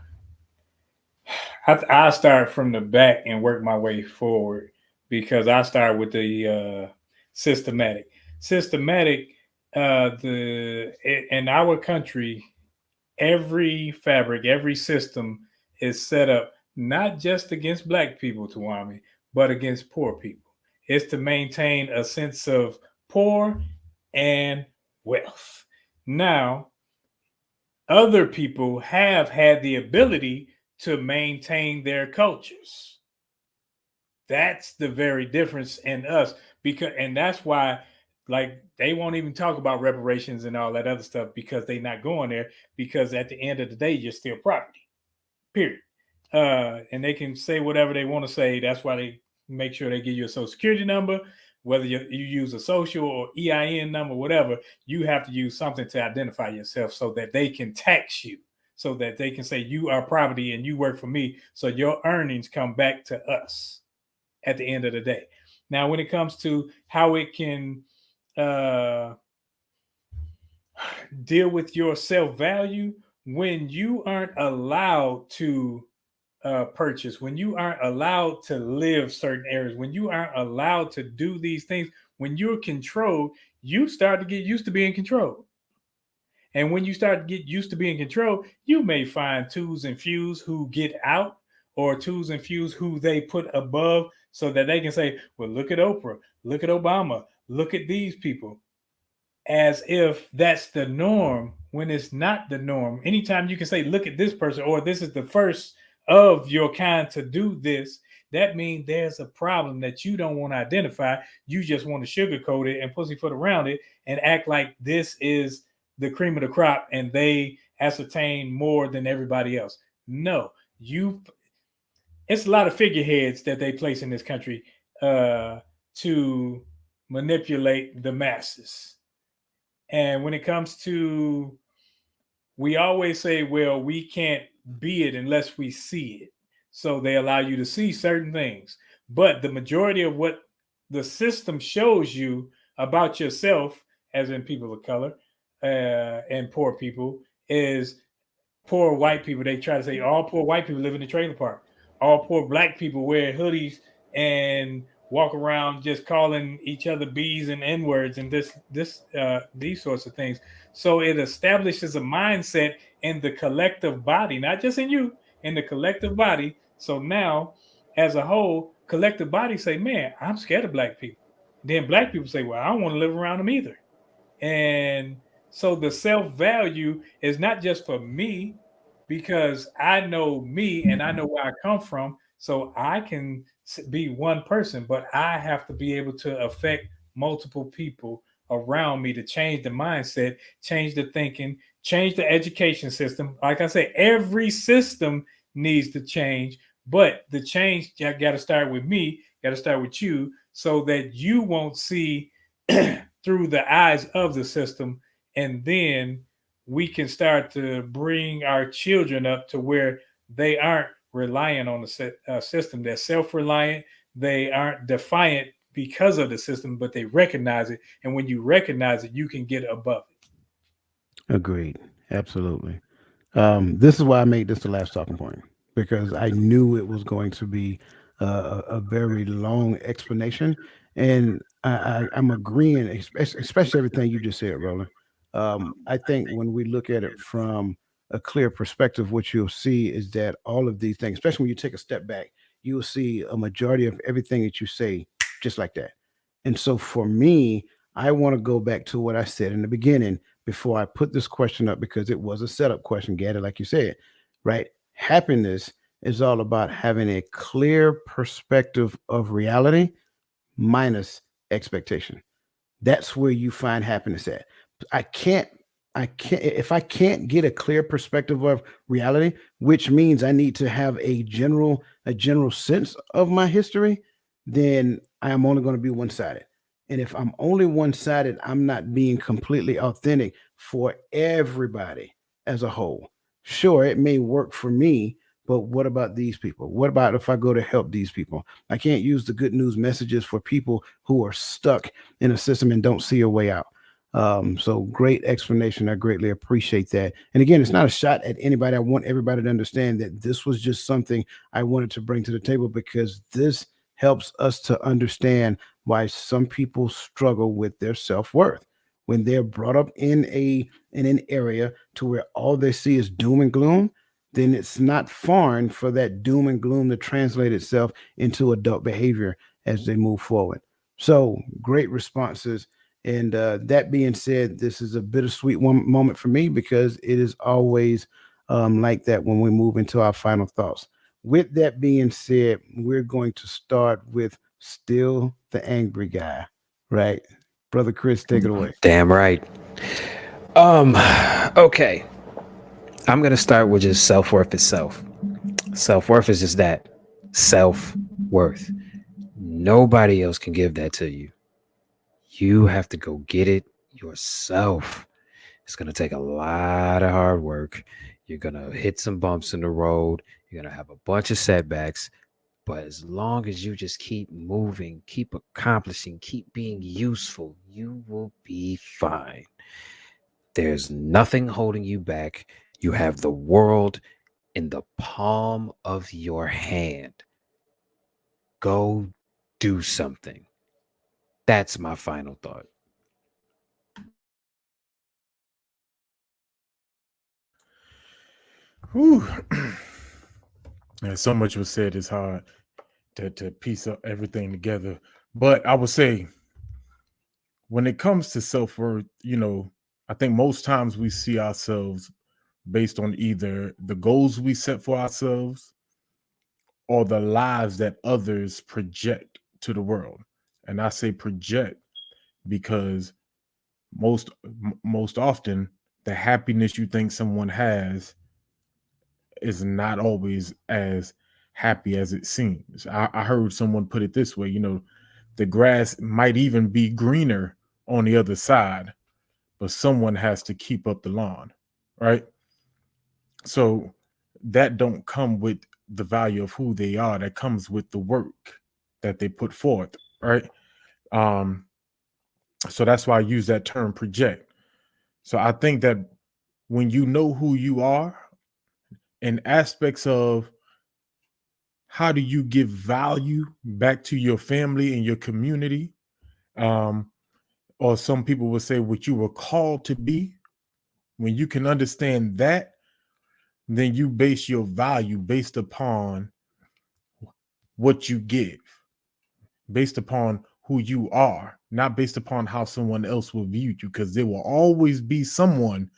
start from the back and work my way forward, because I start with the systematic. In our country, every fabric, every system is set up not just against Black people, Tuwami, but against poor people. It's to maintain a sense of poor and wealth. Now, other people have had the ability to maintain their cultures. That's the very difference in us, and that's why, like, they won't even talk about reparations and all that other stuff, because they're not going there, because at the end of the day, you're still property, period. And they can say whatever they want to say. That's why they make sure they give you a social security number. Whether you use a social or EIN number, whatever, you have to use something to identify yourself so that they can tax you, so that they can say you are property and you work for me, so your earnings come back to us at the end of the day. Now, when it comes to how it can deal with your self-value, when you aren't allowed to purchase, when you aren't allowed to live certain areas, when you aren't allowed to do these things, when you're controlled, you start to get used to being controlled. And when you start to get used to being controlled, you may find twos and fews who get out, or twos and fews who they put above, so that they can say, well, look at Oprah, look at Obama, look at these people, as if that's the norm, when it's not the norm. Anytime you can say, look at this person, or this is the first of your kind to do this, that means there's a problem that you don't want to identify. You just want to sugarcoat it and pussyfoot around it and act like this is the cream of the crop and they ascertain more than everybody else. No, it's a lot of figureheads that they place in this country to manipulate the masses. And when it comes to, we always say, well, we can't be it unless we see it. So they allow you to see certain things. But the majority of what the system shows you about yourself, as in people of color and poor people, is poor white people. They try to say all poor white people live in the trailer park. All poor Black people wear hoodies and walk around just calling each other B's and N-words and these sorts of things. So it establishes a mindset in the collective body, not just in you, in the collective body. So now, as a whole, collective body say, man, I'm scared of black people. Then black people say, well, I don't want to live around them either. And so the self-value is not just for me, because I know me and I know where I come from. So I can be one person, but I have to be able to affect multiple people around me to change the mindset, change the thinking, change the education system. Like I said, every system needs to change, but the change got to start with me, got to start with you, so that you won't see through the eyes of the system. And then we can start to bring our children up to where they aren't relying on the system. They're self-reliant. They aren't defiant because of the system, but they recognize it. And when you recognize it, you can get above it. Agreed. Absolutely. This is why I made this the last talking point, because I knew it was going to be a very long explanation, and I'm agreeing, especially everything you just said, Roland. I think when we look at it from a clear perspective, what you'll see is that all of these things, especially when you take a step back, you'll see a majority of everything that you say just like that. And so for me, I want to go back to what I said in the beginning before I put this question up, because it was a setup question, Gaddy, like you said, right? Happiness is all about having a clear perspective of reality minus expectation. That's where you find happiness at. I can't, if I can't get a clear perspective of reality, which means I need to have a general sense of my history, then I am only going to be one-sided. And if I'm only one-sided, I'm not being completely authentic for everybody as a whole. Sure, it may work for me, but what about these people? What about if I go to help these people? I can't use the good news messages for people who are stuck in a system and don't see a way out. So great explanation. I greatly appreciate that. And again, it's not a shot at anybody. I want everybody to understand that this was just something I wanted to bring to the table, because this helps us to understand why some people struggle with their self-worth when they're brought up in an area to where all they see is doom and gloom. Then it's not foreign for that doom and gloom to translate itself into adult behavior as they move forward. So great responses. And that being said, this is a bittersweet moment for me, because it is always like that when we move into our final thoughts. With that being said, we're going to start with Still the Angry Guy, right? Brother Chris, take it away. Damn right. Okay. I'm gonna start with just self-worth itself. Self-worth is just that. Self-worth. Nobody else can give that to you. You have to go get it yourself. It's gonna take a lot of hard work. You're gonna hit some bumps in the road. You're gonna have a bunch of setbacks. But as long as you just keep moving, keep accomplishing, keep being useful, you will be fine. There's nothing holding you back. You have the world in the palm of your hand. Go do something. That's my final thought. Whew. And so much was said, it's hard to piece up everything together. But I would say, when it comes to self-worth, I think most times we see ourselves based on either the goals we set for ourselves or the lives that others project to the world. And I say project because most often the happiness you think someone has is not always as happy as it seems. I heard someone put it this way, the grass might even be greener on the other side, but someone has to keep up the lawn, right? So that don't come with the value of who they are. That comes with the work that they put forth, right? So that's why I use that term project. So I think that when you know who you are and aspects of how do you give value back to your family and your community, or some people would say what you were called to be, when you can understand that, then you base your value based upon what you give, based upon who you are, not based upon how someone else will view you, because there will always be someone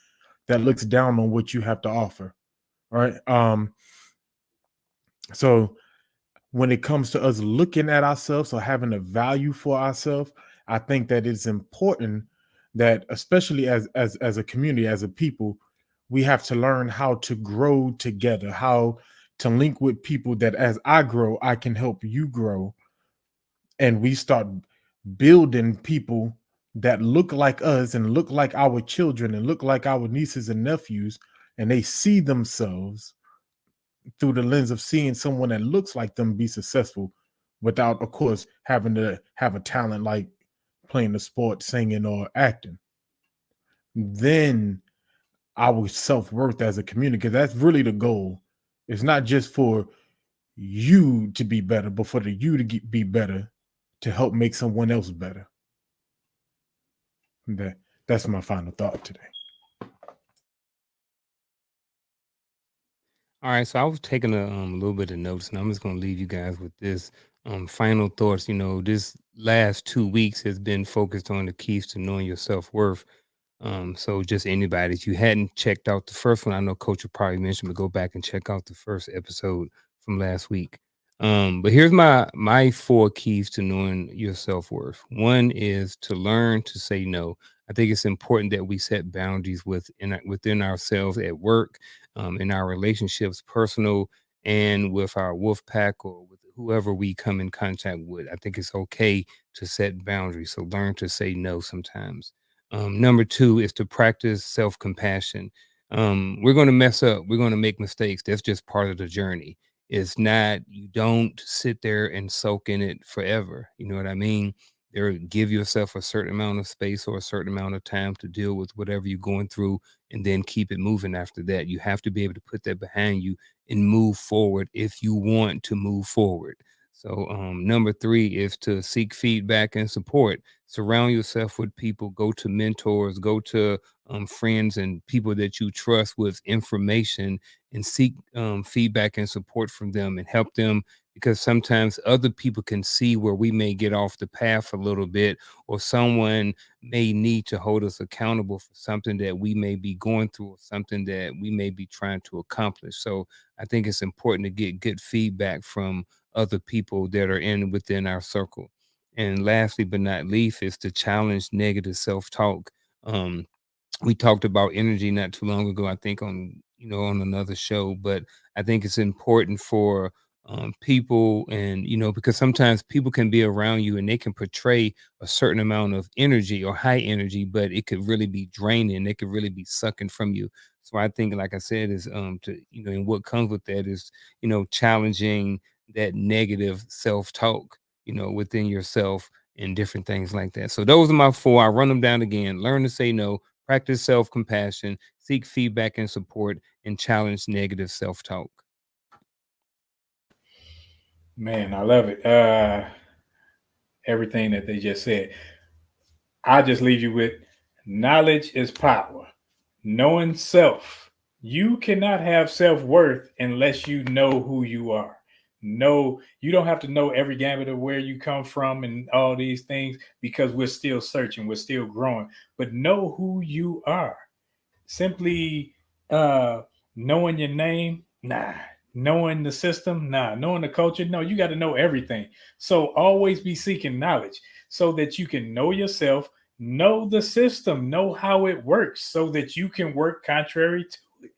that looks down on what you have to offer. All right. So when it comes to us looking at ourselves or having a value for ourselves, I think that it's important that, especially as a community, as a people, we have to learn how to grow together, how to link with people that as I grow, I can help you grow. And we start building people that look like us and look like our children and look like our nieces and nephews, and they see themselves through the lens of seeing someone that looks like them be successful without, of course, having to have a talent like playing the sport, singing, or acting. Then our self-worth as a community, because that's really the goal. It's not just for you to be better, but for you to be better to help make someone else better. That's my final thought today. All right, so I was taking a little bit of notes, and I'm just going to leave you guys with this final thoughts. You know, this last 2 weeks has been focused on the keys to knowing your self worth. So just anybody that you hadn't checked out the first one, I know Coach will probably mention, but go back and check out the first episode from last week. But here's my 4 keys to knowing your self worth. One is to learn to say no. I think it's important that we set boundaries within ourselves at work, in our relationships, personal, and with our wolf pack or with whoever we come in contact with. I think it's okay to set boundaries. So learn to say no sometimes. Number 2 is to practice self-compassion. We're going to mess up. We're going to make mistakes. That's just part of the journey. It's not, you don't sit there and soak in it forever. You know what I mean? Give yourself a certain amount of space or a certain amount of time to deal with whatever you're going through, and then keep it moving after that. You have to be able to put that behind you and move forward if you want to move forward. So number 3 is to seek feedback and support. Surround yourself with people. Go to mentors, go to friends and people that you trust with information, and seek feedback and support from them and help them, because sometimes other people can see where we may get off the path a little bit, or someone may need to hold us accountable for something that we may be going through or something that we may be trying to accomplish. So I think it's important to get good feedback from other people that are within our circle. And lastly, but not least, is to challenge negative self-talk. We talked about energy not too long ago, I think on another show, but I think it's important for people, and because sometimes people can be around you and they can portray a certain amount of energy or high energy, but it could really be draining. It could really be sucking from you. So I think, like I said, is and what comes with that is challenging that negative self-talk within yourself and different things like that. So those are my 4. I run them down again. Learn to say no, practice self-compassion, seek feedback and support, and challenge negative self-talk. Man, I love it. Everything that they just said. I'll just leave you with knowledge is power. Knowing self. You cannot have self-worth unless you know who you are. No, you don't have to know every gambit of where you come from and all these things, because we're still searching, we're still growing. But know who you are. Simply knowing your name, nah. Knowing the system, nah. Knowing the culture, no. You got to know everything. So always be seeking knowledge so that you can know yourself, know the system, know how it works, so that you can work contrary to it.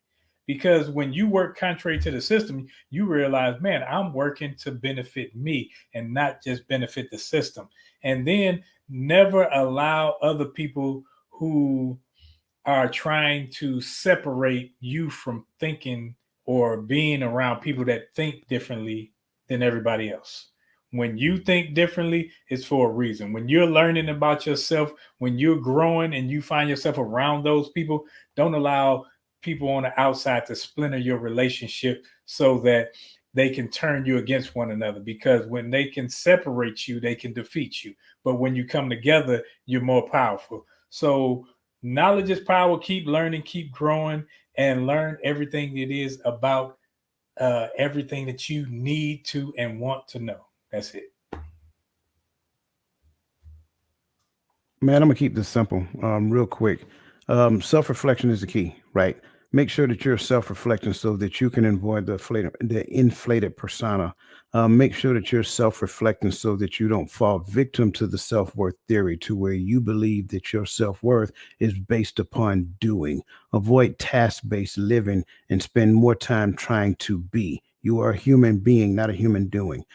Because when you work contrary to the system, you realize, man, I'm working to benefit me and not just benefit the system. And then never allow other people who are trying to separate you from thinking or being around people that think differently than everybody else. When you think differently, it's for a reason. When you're learning about yourself, when you're growing and you find yourself around those people, don't allow people on the outside to splinter your relationship so that they can turn you against one another. Because when they can separate you, they can defeat you. But when you come together, you're more powerful. So knowledge is power. Keep learning, keep growing, and learn everything it is about everything that you need to and want to know. That's it. Man, I'm gonna keep this simple, real quick. Self-reflection is the key, right? Make sure that you're self-reflecting so that you can avoid the inflated persona. Make sure that you're self-reflecting so that you don't fall victim to the self-worth theory, to where you believe that your self-worth is based upon doing. Avoid task-based living and spend more time trying to be. You are a human being, not a human doing.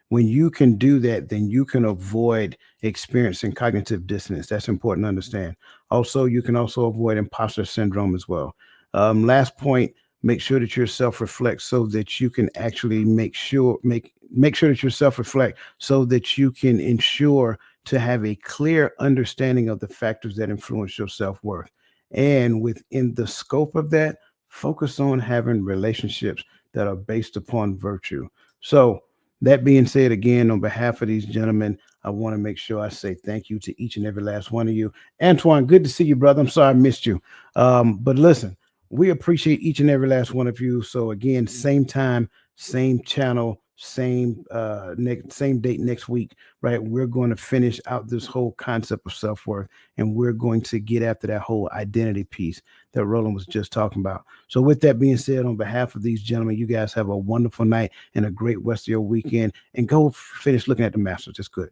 When you can do that, then you can avoid experiencing cognitive dissonance. That's important to understand. Also, you can also avoid imposter syndrome as well. Last point, make sure that you self-reflect so that you can actually make sure that you self-reflect so that you can ensure to have a clear understanding of the factors that influence your self-worth. And within the scope of that, focus on having relationships that are based upon virtue. So that being said, again, on behalf of these gentlemen, I want to make sure I say thank you to each and every last one of you. Antoine, good to see you, brother. I'm sorry I missed you. But listen, we appreciate each and every last one of you. So again, same time, same channel, same date next week, right? We're going to finish out this whole concept of self-worth, and we're going to get after that whole identity piece that Roland was just talking about. So with that being said, on behalf of these gentlemen, you guys have a wonderful night and a great rest of your weekend, and go finish looking at the Masters. It's good.